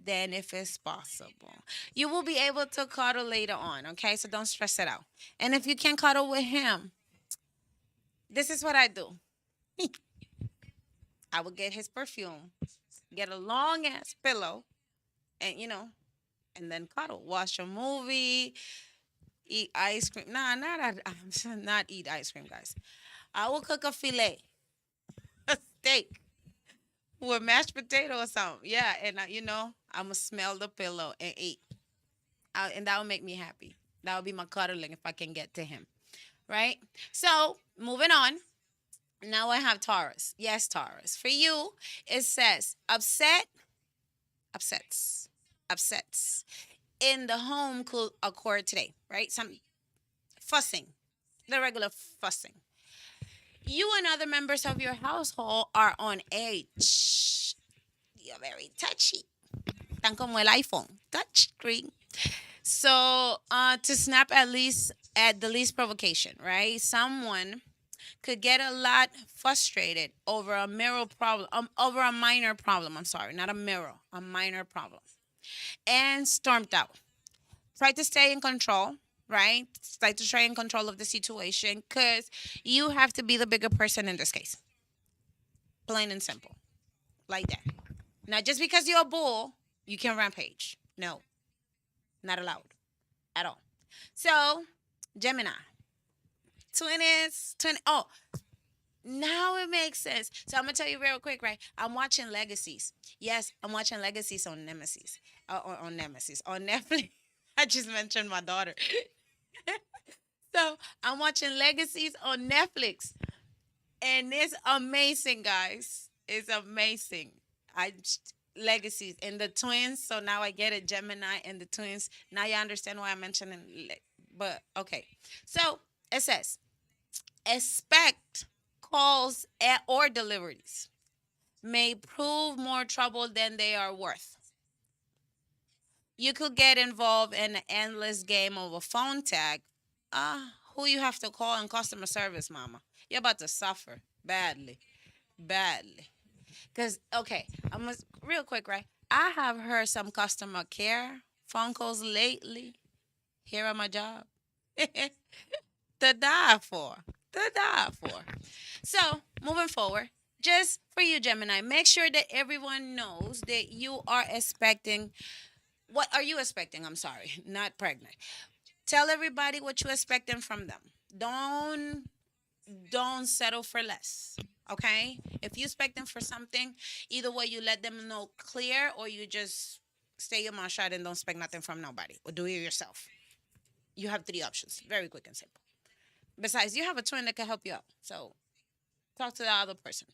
then if it's possible. You will be able to cuddle later on, okay? So don't stress it out. And if you can cuddle with him, this is what I do. I would get his perfume, get a long ass pillow, and and then cuddle. Watch a movie, eat ice cream. Nah, not eat ice cream, guys. I will cook a filet, a steak with mashed potato or something. Yeah, and I'm gonna smell the pillow and eat, and that will make me happy. That will be my cuddling if I can get to him, right? So moving on. Now I have Taurus. Yes, Taurus. For you, it says upsets, upsets in the home could occur today, right? Some fussing, the regular fussing. You and other members of your household are on edge. You're very touchy. Tan como el iPhone, touch screen. So, to snap at the least provocation, right? Someone could get a lot frustrated over a mirror problem, over a minor problem. I'm sorry, not a mirror, a minor problem, and stormed out. Try to stay in control, right? It's like to try and control of the situation because you have to be the bigger person in this case. Plain and simple. Like that. Now, just because you're a bull, you can rampage. No, not allowed at all. So, Gemini. Oh, now it makes sense. So I'm gonna tell you real quick, right? I'm watching Legacies. Yes, I'm watching Legacies on Nemesis. On Nemesis. On Netflix. I just mentioned my daughter. So I'm watching Legacies on Netflix. And it's amazing, guys. It's amazing. I Legacies and the twins. So now I get it, Gemini and the twins. Now you understand why I'm mentioning. But okay, so it says expect calls or deliveries may prove more trouble than they are worth. You could get involved in an endless game of a phone tag. Who you have to call in customer service, mama? You're about to suffer badly, badly. Cause okay, real quick, right? I have heard some customer care phone calls lately here at my job. To die for. To die for. So, moving forward, just for you, Gemini, make sure that everyone knows that you are expecting. What are you expecting? I'm sorry, not pregnant. Tell everybody what you're expecting from them. Don't settle for less. Okay? If you expect them for something, either way you let them know clear or you just stay your mouth shut and don't expect nothing from nobody. Or do it yourself. You have three options. Very quick and simple. Besides, you have a twin that can help you out. So talk to the other person.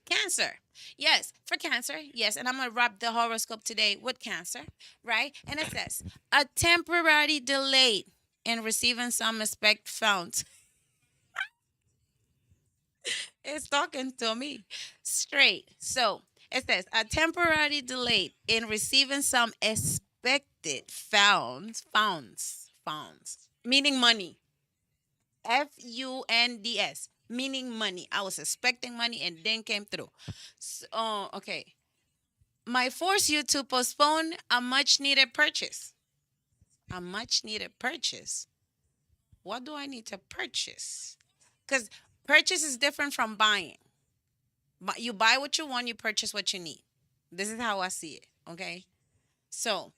Cancer. Yes, for Cancer. Yes, and I'm going to wrap the horoscope today with Cancer, right? And it says, a temporary delay in receiving some respect found. It's talking to me straight. So it says, a temporary delay in receiving some expected founds, meaning money. Funds, meaning money. I was expecting money and then came through. So, okay. Might force you to postpone a much needed purchase. A much needed purchase. What do I need to purchase? Because purchase is different from buying. But you buy what you want, you purchase what you need. This is how I see it. Okay. So,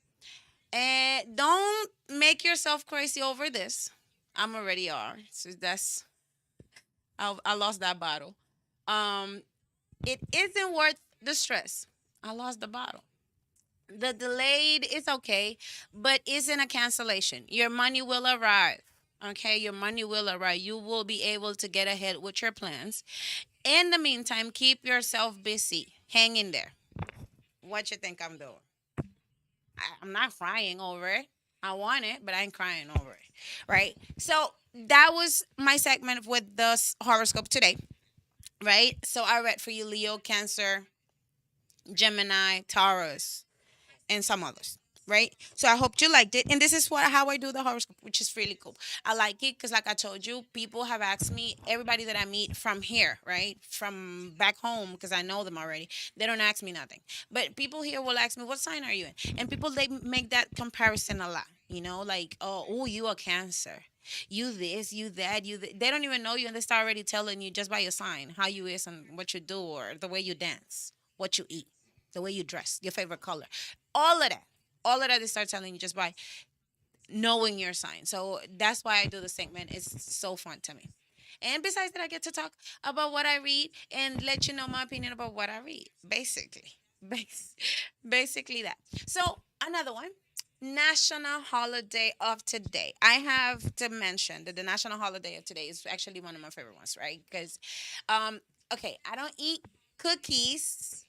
don't make yourself crazy over this. I'm already are. So I lost that bottle. It isn't worth the stress. I lost the bottle. The delayed is okay, but isn't a cancellation. Your money will arrive. Okay, your money will arrive. You will be able to get ahead with your plans. In the meantime, keep yourself busy. Hang in there. What you think I'm doing? I'm not crying over it. I want it, but I ain't crying over it. Right? So that was my segment with the horoscope today. Right? So I read for you Leo, Cancer, Gemini, Taurus, and some others. Right? So I hope you liked it. And this is how I do the horoscope, which is really cool. I like it because, like I told you, people have asked me, everybody that I meet from here, right? From back home, because I know them already, they don't ask me nothing. But people here will ask me, what sign are you in? And people, they make that comparison a lot. You know, like, oh, you a Cancer. You this, you that, they don't even know you, and they start already telling you just by your sign how you is and what you do, or the way you dance, what you eat, the way you dress, your favorite color, all of that. All of that they start telling you just by knowing your sign. So that's why I do the segment. It's so fun to me. And besides that, I get to talk about what I read and let you know my opinion about what I read. Basically. Basically that. So another one. National holiday of today. I have to mention that the national holiday of today is actually one of my favorite ones, right? Because, okay, I don't eat cookies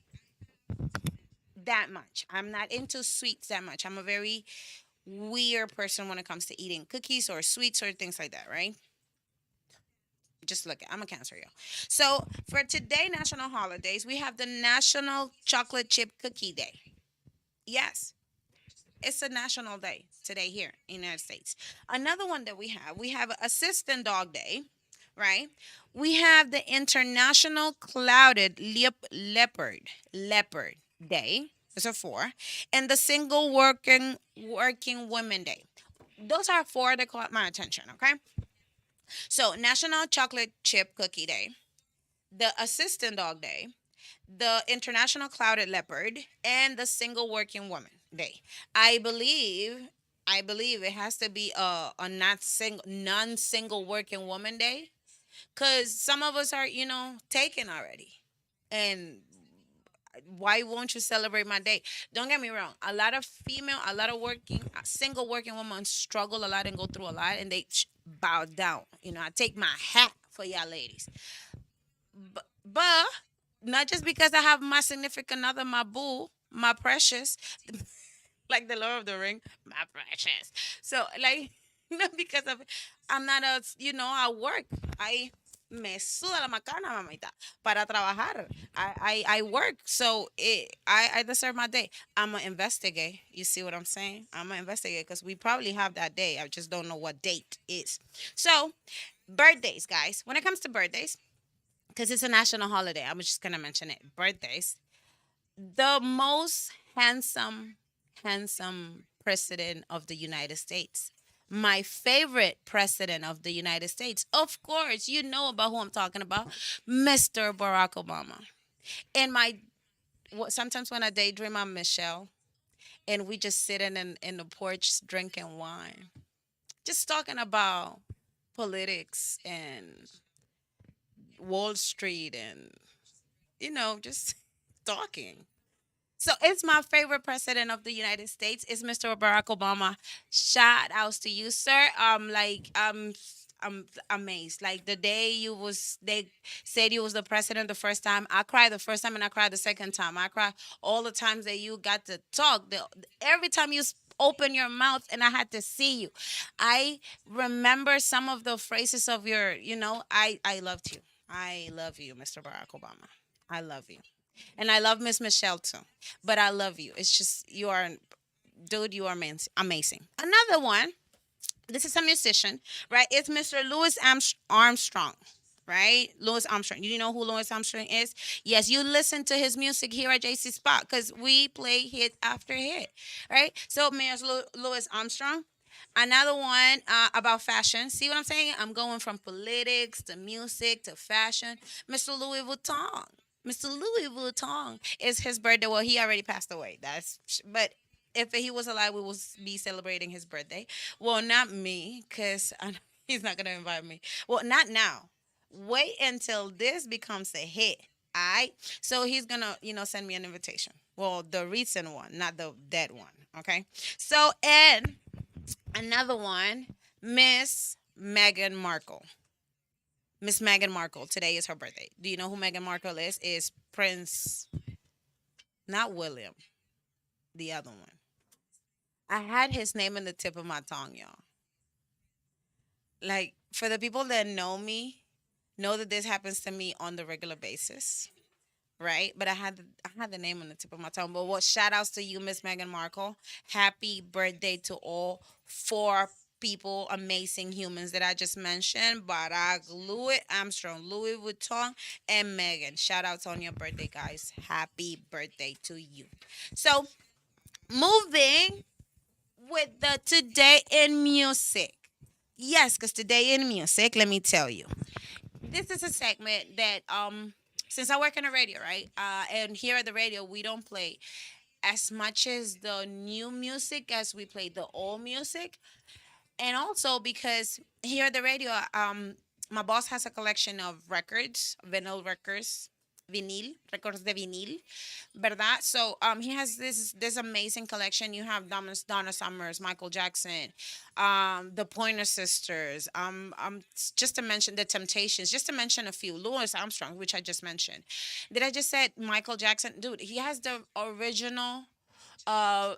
that much. I'm not into sweets that much. I'm a very weird person when it comes to eating cookies or sweets or things like that, right? Just look, I'm a Cancer, y'all. So for today, national holidays, we have the National Chocolate Chip Cookie Day. Yes, it's a national day today here in the United States. Another one that we have Assistant Dog Day, right? We have the International Clouded Leopard Day. Those are four. And the Single Working Women Day. those are four that caught my attention. Okay, so National Chocolate Chip Cookie Day, the Assistant Dog Day, the International Clouded Leopard, and the Single Working Woman Day. I believe I believe it has to be a not single non single working woman day, cuz some of us are, taken already. And why won't you celebrate my day? Don't get me wrong. A lot of working single working women struggle a lot and go through a lot, and they bow down. I take my hat for y'all ladies. But not just because I have my significant other, my boo, my precious, like the Lord of the Ring, my precious. So like, not because of I'm not I work. I me suda la macana, mamita, para trabajar. I work, so I deserve my day. I'm gonna investigate. You see what I'm saying? I'm gonna investigate because we probably have that day. I just don't know what date is. So, birthdays, guys. When it comes to birthdays, because it's a national holiday, I'm just gonna mention it. Birthdays. The most handsome president of the United States. My favorite president of the United States. Of course, you know about who I'm talking about, Mr. Barack Obama. And sometimes when I daydream, I'm Michelle, and we just sitting in the porch drinking wine, just talking about politics and Wall Street and just talking. So it's my favorite president of the United States. It's Mr. Barack Obama. Shout outs to you, sir. I'm amazed. Like the day they said you was the president the first time. I cried the first time and I cried the second time. I cried all the times that you got to talk. Every time you open your mouth and I had to see you. I remember some of the phrases of your. I loved you. I love you, Mr. Barack Obama. I love you. And I love Miss Michelle too. But I love you. It's just dude, you are amazing. Another one, this is a musician, right? It's Mr. Louis Armstrong, right? Louis Armstrong. You know who Louis Armstrong is? Yes, you listen to his music here at JC Spot because we play hit after hit, right? So, Mayor's Louis Armstrong. Another one about fashion. See what I'm saying? I'm going from politics to music to fashion. Mr. Louis Vuitton. Mr. Louis Vuitton is his birthday. Well, he already passed away. But if he was alive, we will be celebrating his birthday. Well, not me, because he's not gonna invite me. Well, not now. Wait until this becomes a hit. All right. So he's gonna, send me an invitation. Well, the recent one, not the dead one. Okay. So and another one, Miss Meghan Markle. Miss Meghan Markle. Today is her birthday. Do you know who Meghan Markle is? Is Prince, not William, the other one. I had his name in the tip of my tongue, y'all. Like, for the people that know me, know that this happens to me on the regular basis, right? But I had the name on the tip of my tongue. But what shout outs to you, Miss Meghan Markle. Happy birthday to all four people, amazing humans that I just mentioned. Barack, Louis Armstrong, Louis Vuitton, and Megan. Shout outs on your birthday, guys. Happy birthday to you. So moving with the Today in Music. Yes, because Today in Music, let me tell you. This is a segment that since I work in the radio, right? And here at the radio we don't play as much as the new music as we play the old music. And also because here at the radio, my boss has a collection of records, records de vinil, ¿verdad? So he has this amazing collection. You have Donna Summers, Michael Jackson, the Pointer Sisters, just to mention the Temptations, just to mention a few, Louis Armstrong, which I just mentioned. Did I just said Michael Jackson? Dude, he has the original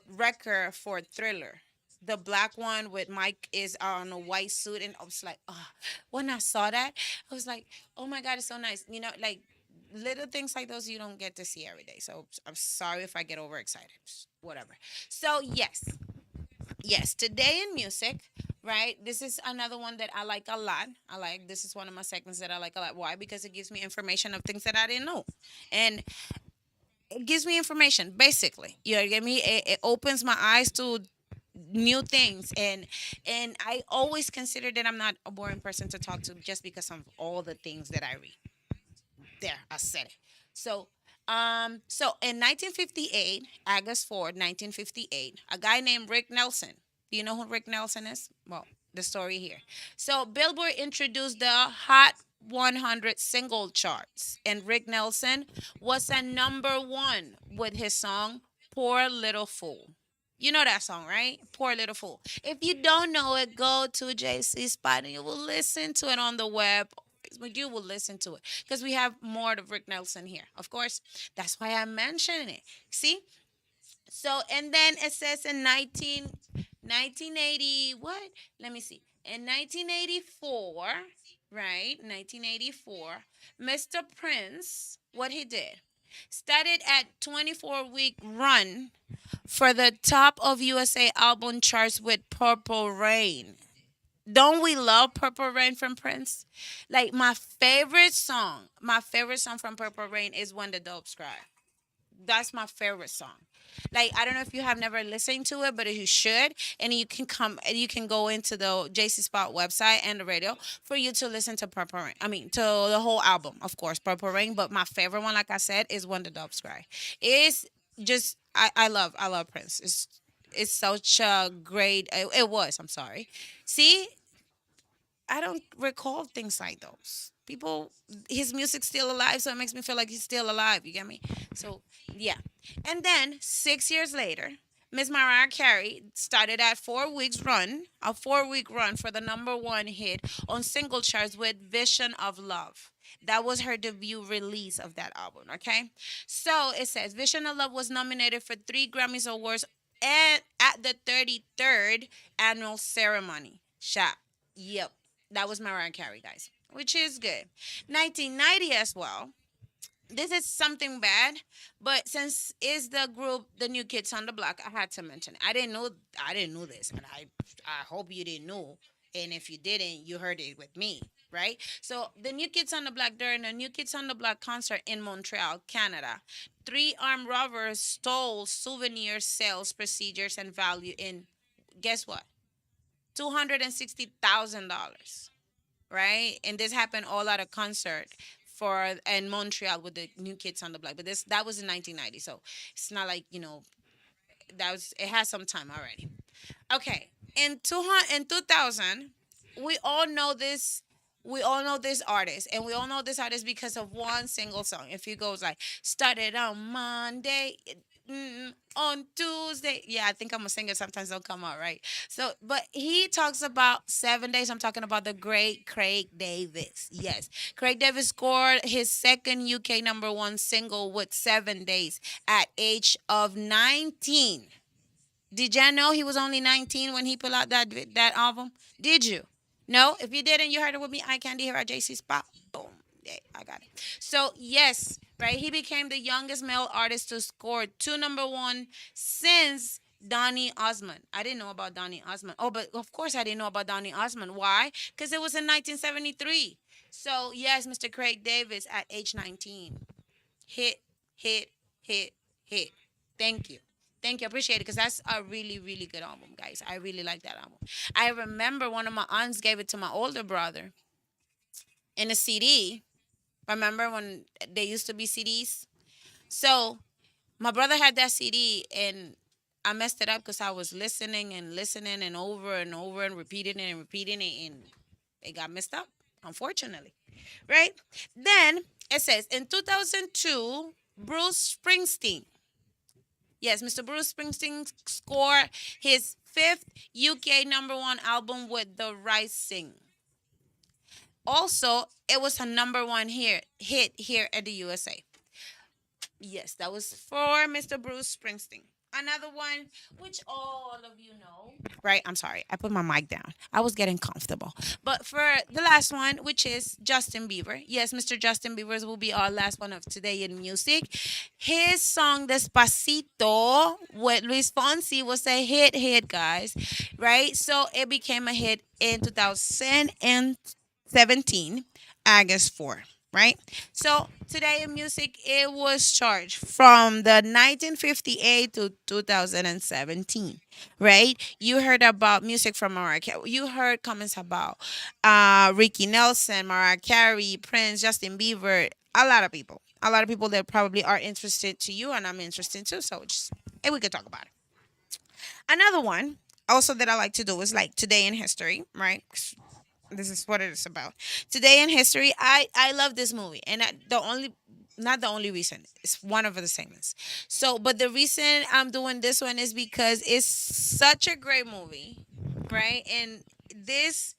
record for Thriller. The black one with Mike is on a white suit, and I was like, oh, when I saw that, I was like, oh my God, it's so nice. Like little things like those you don't get to see every day. So I'm sorry if I get overexcited. Whatever. So yes, Today in Music, right? This is another one that I like a lot. This is one of my segments that I like a lot. Why? Because it gives me information of things that I didn't know, and it gives me information basically. You know, get me? It opens my eyes to new things, and I always consider that I'm not a boring person to talk to just because of all the things that I read. There, I said it. So, so in 1958, August 4th, 1958, a guy named Rick Nelson. Do you know who Rick Nelson is? Well, the story here. So, Billboard introduced the Hot 100 single charts, and Rick Nelson was at number one with his song "Poor Little Fool." You know that song, right? Poor Little Fool. If you don't know it, go to JC Spot and you will listen to it on the web. You will listen to it because we have more of Rick Nelson here. Of course, that's why I'm mentioning it. See? So, and then it says in 1980, what? Let me see. In 1984, right? 1984, Mr. Prince, what he did, started at 24-week run for the top of USA album charts with Purple Rain. Don't we love Purple Rain from Prince? Like my favorite song from Purple Rain is When the Doves Cry. That's my favorite song. Like, I don't know if you have never listened to it, but you should, and you can go into the JC Spot website and the radio for you to listen to Purple Rain. I mean, to the whole album, of course, Purple Rain. But my favorite one, like I said, is When the Doves Cry. It's just I love Prince. It's such a great. It was. I'm sorry. See, I don't recall things like those. People, his music's still alive, so it makes me feel like he's still alive. You get me? So, yeah. And then 6 years later, Miss Mariah Carey started at 4 weeks run, a 4 week run for the number one hit on single charts with Vision of Love. That was her debut release of that album, okay? So it says Vision of Love was nominated for 3 Grammys Awards at the 33rd annual ceremony. Shot. Yep. That was Mariah Carey, guys, which is good. 1990 as well. This is something bad, but since it's the group, the New Kids on the Block, I had to mention it. I didn't know this, and I hope you didn't know. And if you didn't, you heard it with me, right? So the New Kids on the Block, during the New Kids on the Block concert in Montreal, Canada, three armed robbers stole souvenir sales procedures and value in, guess what? $260,000, right? And this happened all at a concert for in Montreal with the New Kids on the Block. But that was in 1990, so it's not like it has some time already. Okay, in 2000, we all know this. We all know this artist, and we all know this artist because of one single song. If it goes like, started on Monday, on Tuesday. Yeah, I think I'm a singer. Sometimes don't come out right. So, but he talks about 7 days. I'm talking about the great Craig Davis. Yes, Craig Davis scored his second UK number one single with 7 days at age of 19. Did y'all know he was only 19 when he put out that album? Did you? No? If you didn't, you heard it with me. I Candy here at JC Spot. Boom. Yeah, I got it. So, yes, right? He became the youngest male artist to score 2 number one since Donny Osmond. I didn't know about Donny Osmond. Oh, but of course I didn't know about Donny Osmond. Why? Because it was in 1973. So, yes, Mr. Craig Davis at age 19. Hit, hit, hit, hit. Thank you. Thank you. Appreciate it because that's a really, really good album, guys. I really like that album. I remember one of my aunts gave it to my older brother in a CD. Remember when they used to be CDs? So my brother had that CD and I messed it up because I was listening and listening and over and repeating it and it got messed up, unfortunately. Right? Then it says in 2002, Bruce Springsteen. Yes, Mr. Bruce Springsteen scored his 5th UK number one album with The Rising. Also, it was a number one hit here at the USA. Yes, that was for Mr. Bruce Springsteen. Another one, which all of you know. Right, I'm sorry. I put my mic down. I was getting comfortable. But for the last one, which is Justin Bieber. Yes, Mr. Justin Bieber will be our last one of today in music. His song Despacito with Luis Fonsi was a hit, guys. Right? So it became a hit in 2017, August 4. right? So today in music, it was charged from the 1958 to 2017, right? You heard about music from Mariah Carey. You heard comments about Ricky Nelson, Mariah Carey, Prince, Justin Bieber, a lot of people. A lot of people that probably are interested to you, and I'm interested too. So just, and we could talk about it. Another one also that I like to do is like today in history, right? This is what it is about. Today in history, I love this movie, and the only not the only reason, it's one of the segments. So, but the reason I'm doing this one is because it's such a great movie, right? And this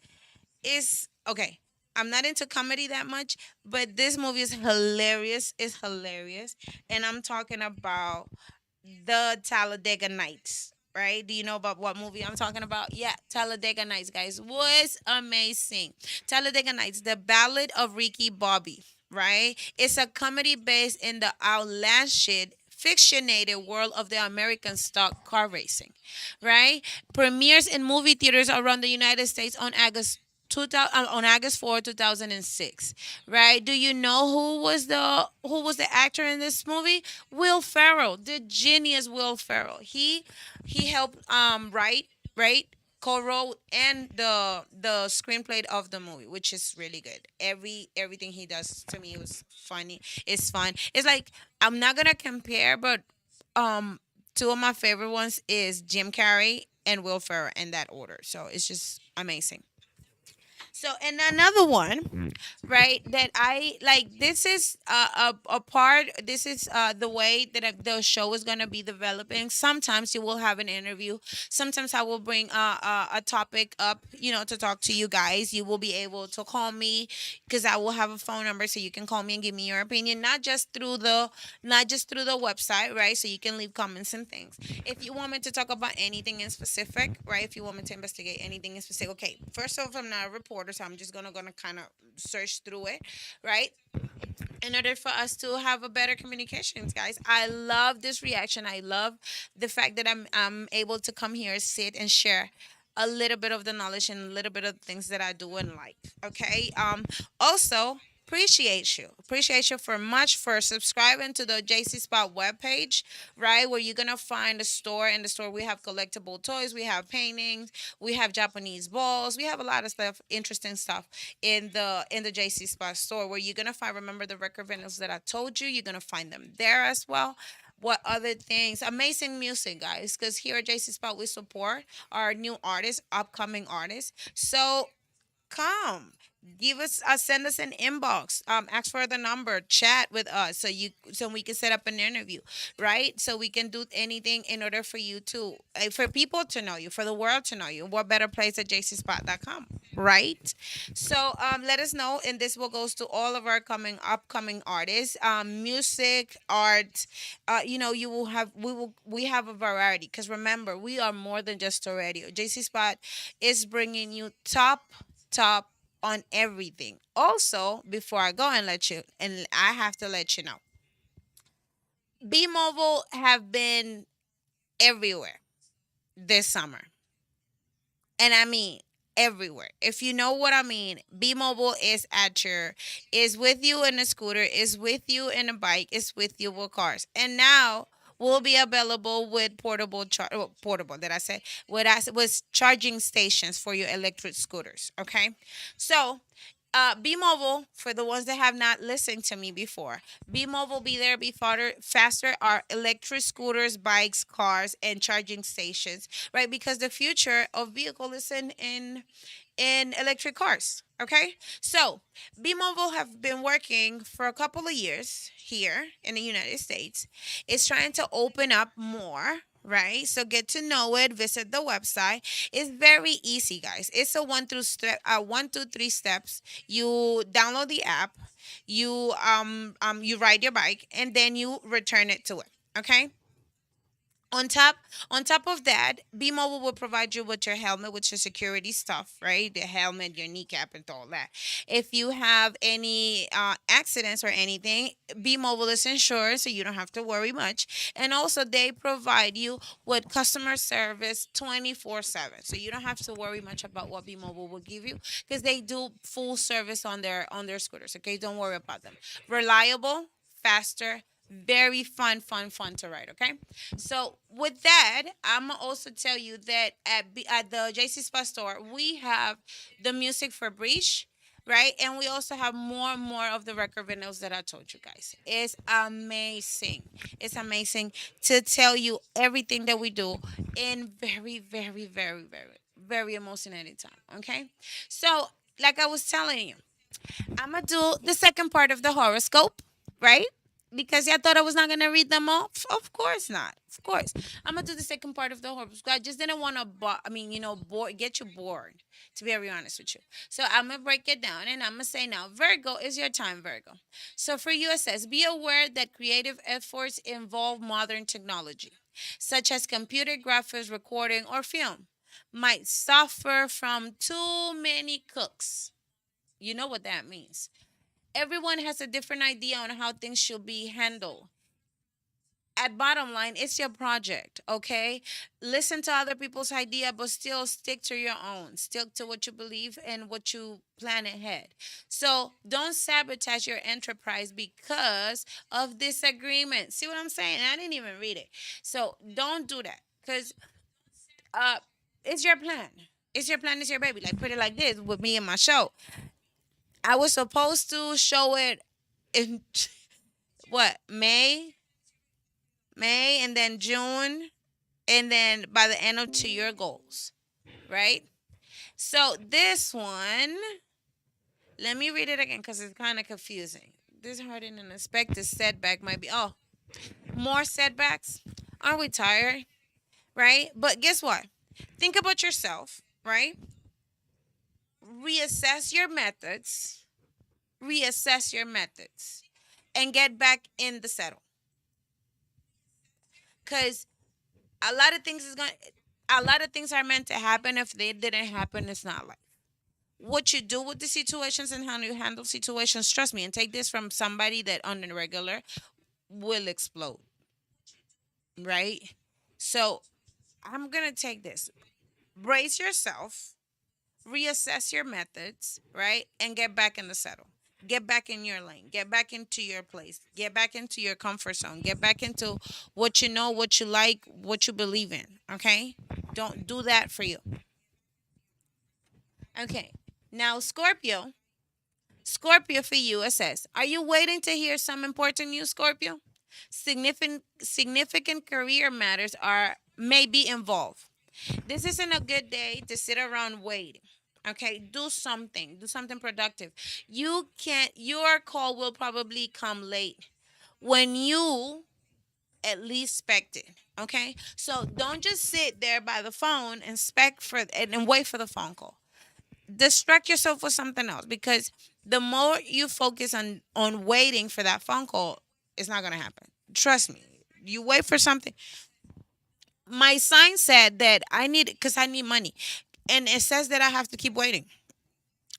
is okay. I'm not into comedy that much, but this movie is hilarious. It's hilarious, and I'm talking about the Talladega Nights. Right? Do you know about what movie I'm talking about? Yeah, Talladega Nights, guys, was amazing. Talladega Nights, the Ballad of Ricky Bobby. Right? It's a comedy based in the outlandish fictionated world of the American stock car racing, right? Premieres in movie theaters around the United States on August 2000, on August 4, 2006, right? Do you know who was the actor in this movie? Will Ferrell, the genius Will Ferrell. He helped write, right? Co-wrote and the screenplay of the movie, which is really good. Everything he does to me was funny. It's fun. It's like I'm not gonna compare, but two of my favorite ones is Jim Carrey and Will Ferrell in that order. So it's just amazing. So, and another one, right, that I like, this is a part, this is the way that the show is going to be developing. Sometimes you will have an interview. Sometimes I will bring a topic up, to talk to you guys. You will be able to call me because I will have a phone number so you can call me and give me your opinion, not just through the website, right? So you can leave comments and things. If you want me to talk about anything in specific, right? If you want me to investigate anything in specific, okay. First off, I'm not a reporter, so I'm just gonna kind of search through it, right? In order for us to have a better communications, guys. I love this reaction. I love the fact that I'm able to come here, sit, and share a little bit of the knowledge and a little bit of the things that I do and like. Okay. Also, appreciate you for much for subscribing to the JC Spot webpage, right? Where you're gonna find a store. In the store, we have collectible toys, we have paintings, we have Japanese balls, we have a lot of stuff, interesting stuff in the JC Spot store. Where you're gonna find, remember the record vinyls that I told you, you're gonna find them there as well. What other things? Amazing music, guys. Because here at JC Spot, we support our new artists, upcoming artists. So come give us send us an inbox, ask for the number, chat with us so we can set up an interview, right? So we can do anything in order for you to for people to know you, for the world to know you. What better place at jcspot.com, right? So let us know, and this will goes to all of our upcoming artists, music, art. You will have we have a variety, because remember, we are more than just a radio. JC Spot is bringing you top on everything. Also, before I go and I have to let you know, B Mobile have been everywhere this summer. And I mean everywhere. If you know what I mean, B Mobile is with you in a scooter, is with you in a bike, is with you with cars. And now will be available with portable that I said, with charging stations for your electric scooters. Okay. So B Mobile, for the ones that have not listened to me before, B Mobile, be there, be faster are electric scooters, bikes, cars, and charging stations, right? Because the future of vehicle is in electric cars. Okay, so B Mobile have been working for a couple of years here in the United States. It's trying to open up more. Right, so get to know it. Visit the website. It's very easy, guys. It's a 1, 2, 3 steps. You download the app. You ride your bike, and then you return it to it. Okay. On top, on top of that, B-Mobile will provide you with your helmet, with your security stuff, right? The helmet, your kneecap, and all that. If you have any accidents or anything, B-Mobile is insured, so you don't have to worry much. And also, they provide you with customer service 24/7, so you don't have to worry much about what B-Mobile will give you because they do full service on their scooters. Okay, don't worry about them. Reliable, faster, very fun to ride. Okay, so with that, I'm gonna also tell you that at the JC Spa store we have the music for Breach, right? And we also have more and more of the record vinyls that I told you guys. It's amazing. It's amazing to tell you everything that we do in very emotional time. Okay, so like I was telling you. I'm gonna do the second part of the horoscope, right? Because y'all thought I was not gonna read them all. Of course not. Of course, I'm gonna do the second part of the horoscope. I just didn't want to, get you bored. To be very honest with you, so I'm gonna break it down and I'm gonna say now, Virgo is your time, Virgo. So for you, it says, be aware that creative efforts involve modern technology, such as computer graphics, recording, or film, might suffer from too many cooks. You know what that means. Everyone has a different idea on how things should be handled. At bottom line, it's your project, okay? Listen to other people's idea, but still stick to your own. Stick to what you believe and what you plan ahead. So don't sabotage your enterprise because of disagreement. See what I'm saying? I didn't even read it. So don't do that because uh, it's your plan. It's your plan, it's your baby. Like, put it like this with me and my show. I was supposed to show it in what, May, and then June, and then by the end of To Your Goals, right? So this one, let me read it again because it's kind of confusing. This harder than expected setback might be, more setbacks. Aren't we tired? Right? But guess what? Think about yourself, right? Reassess your methods, and get back in the settle. Because a lot of things is going a lot of things are meant to happen. If they didn't happen, it's not life. What you do with the situations and how you handle situations, trust me, and take this from somebody that on the regular will explode, right? So I'm gonna take this. Brace yourself, reassess your methods, right? And get back in the settle. Get back in your lane. Get back into your place. Get back into your comfort zone. Get back into what you know, what you like, what you believe in. Okay? Don't do that for you. Okay. Now, Scorpio. Scorpio, for you, it says, are you waiting to hear some important news, Scorpio? Significant career matters are may be involved. This isn't a good day to sit around waiting. Okay, do something. Do something productive. You can't. Your call will probably come late when you at least expect it. Okay, so don't just sit there by the phone and and wait for the phone call. Distract yourself with something else because the more you focus on waiting for that phone call, it's not gonna happen. Trust me. You wait for something. My sign said that I need because I need money, and it says that I have to keep waiting.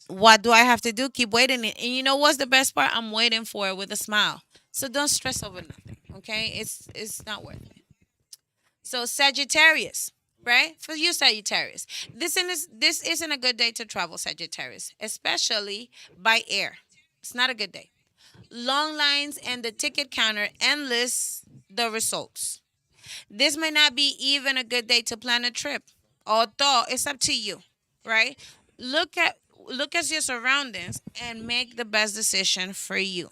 What do I have to do? Keep waiting, and you know what's the best part? I'm waiting for it with a smile. So don't stress over nothing. Okay, it's not worth it. So Sagittarius, right? For you, Sagittarius, this isn't a good day to travel, Sagittarius, especially by air. It's not a good day. Long lines and the ticket counter endless the results. This may not be even a good day to plan a trip, although it's up to you, right? Look at look at your surroundings and make the best decision for you.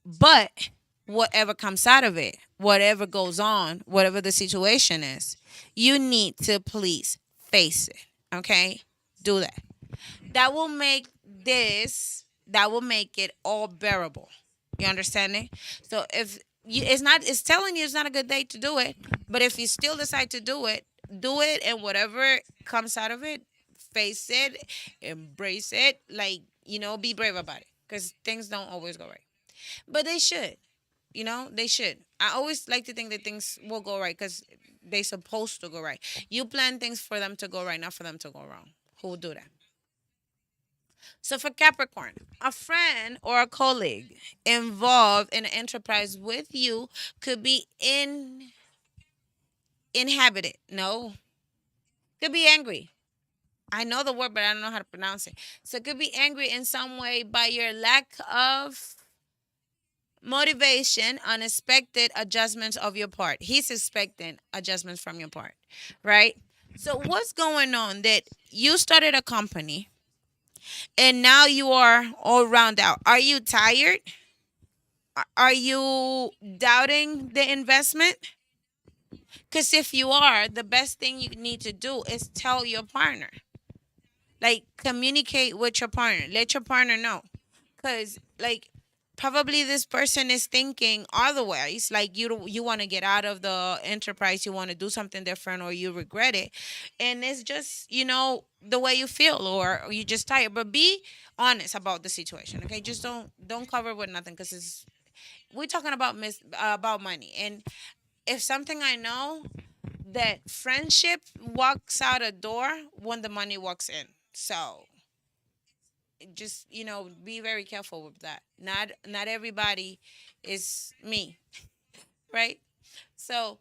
But whatever comes out of it, whatever goes on, whatever the situation is, you need to please face it. Okay? Do that. That will make it all bearable. You understanding? So if you, it's telling you it's not a good day to do it, but if you still decide to do it, and whatever comes out of it, face it, embrace it, like, be brave about it because things don't always go right. But they should. You know, they should. I always like to think that things will go right because they supposed to go right. You plan things for them to go right, not for them to go wrong. Who will do that? So for Capricorn, a friend or a colleague involved in an enterprise with you could be inhabited. No, could be angry. I know the word, but I don't know how to pronounce it. So it could be angry in some way by your lack of motivation, unexpected adjustments of your part. He's expecting adjustments from your part, right? So what's going on that you started a company and now you are all round out? Are you tired? Are you doubting the investment? Because if you are, the best thing you need to do is tell your partner. Like, communicate with your partner. Let your partner know. Because, like, probably this person is thinking otherwise. Like, you want to get out of the enterprise. You want to do something different, or you regret it. And it's just, the way you feel, or you just tired. But be honest about the situation, okay? Just don't cover with nothing, because we're talking about about money. And if something I know, that friendship walks out a door when the money walks in. So just, be very careful with that. Not everybody is me, right? So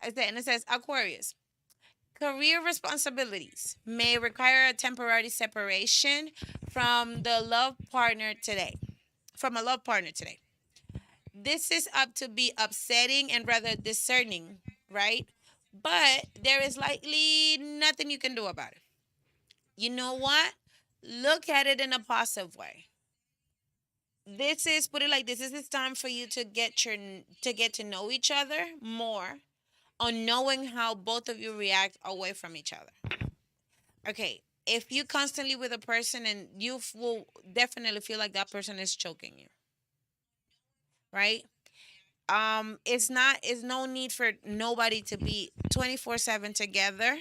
and it says Aquarius. Career responsibilities may require a temporary separation from the love partner today. From a love partner today. This is up to be upsetting and rather discerning, right? But there is likely nothing you can do about it. You know what? Look at it in a positive way. Put it like this. This is time for you to get to know each other more, on knowing how both of you react away from each other. Okay, if you constantly with a person, and you will definitely feel like that person is choking you, right? It's no need for nobody to be 24/7 together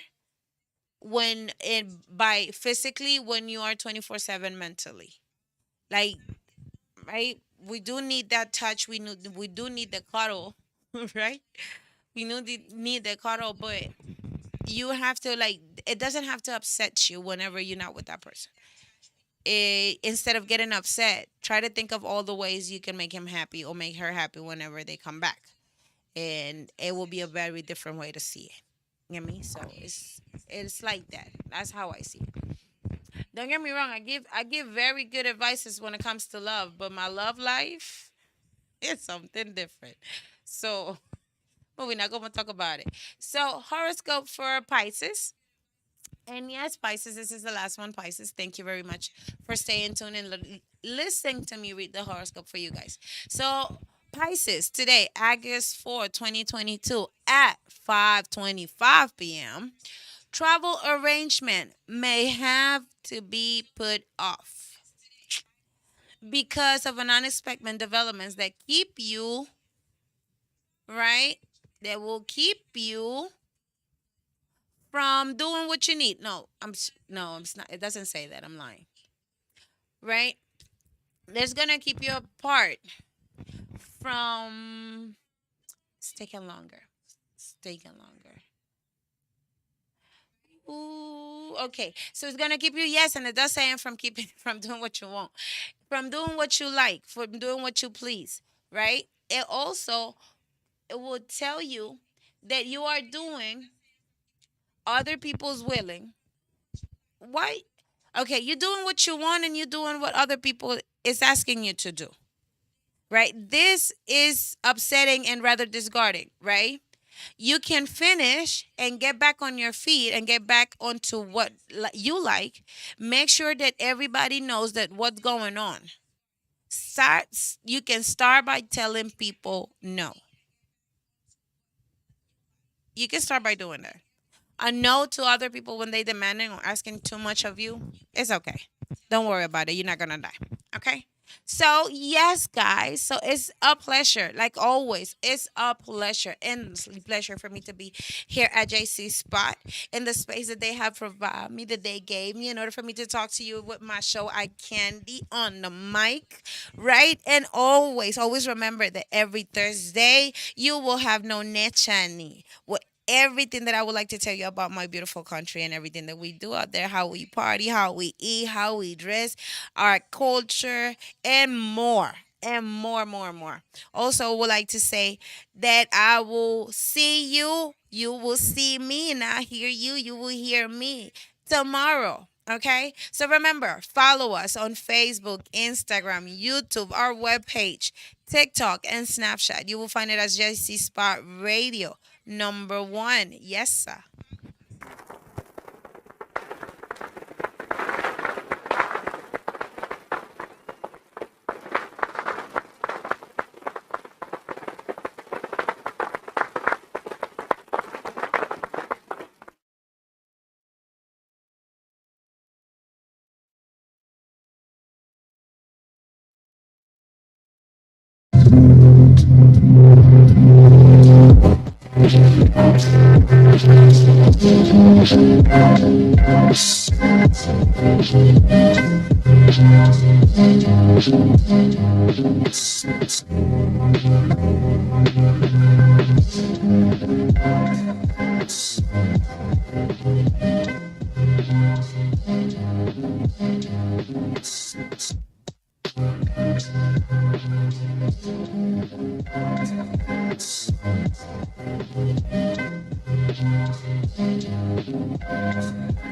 when it by physically, when you are 24/7 mentally. Like, right? We do need that touch. We do need the cuddle, right? We need the cuddle, but you have to, like, it doesn't have to upset you whenever you're not with that person. Instead of getting upset, try to think of all the ways you can make him happy or make her happy whenever they come back. And it will be a very different way to see it. You know what I mean? So it's like that. That's how I see it. Don't get me wrong. I give very good advices when it comes to love, but my love life is something different. So, but we're not gonna talk about it. So, horoscope for Pisces. And yes, Pisces, this is the last one, Pisces. Thank you very much for staying tuned and listening to me read the horoscope for you guys. So, Pisces, today, August 4, 2022, at 5:25 p.m., travel arrangement may have to be put off because of an unexpected developments that keep you, right? That will keep you from doing what you need. No, I'm not. It doesn't say that. I'm lying. Right? That's gonna keep you apart from. It's taking longer. It's taking longer. Ooh, okay. So it's gonna keep you, yes, and it does say from keeping from doing what you want, from doing what you like, from doing what you please, right? It will tell you that you are doing other people's willing. Why? Okay, you're doing what you want and you're doing what other people is asking you to do, right? This is upsetting and rather discarding, right? You can finish and get back on your feet and get back onto what you like. Make sure that everybody knows that what's going on. You can start by telling people no. You can start by doing that. A no to other people when they demanding or asking too much of you, it's okay. Don't worry about it. You're not gonna die. Okay? So, yes, guys. So, it's a pleasure. Like always, it's a pleasure, endlessly pleasure for me to be here at JC Spot in the space that they have provided me, that they gave me in order for me to talk to you with my show, I Candy, on the mic, right? And always remember that every Thursday, you will have no Nechani. Everything that I would like to tell you about my beautiful country and everything that we do out there, how we party, how we eat, how we dress, our culture, and more. And more. Also, would like to say that I will see you, you will see me, and I hear you, you will hear me tomorrow. Okay, so remember, follow us on Facebook, Instagram, YouTube, our webpage, TikTok, and Snapchat. You will find it as JC Spot Radio #1. Yes, sir.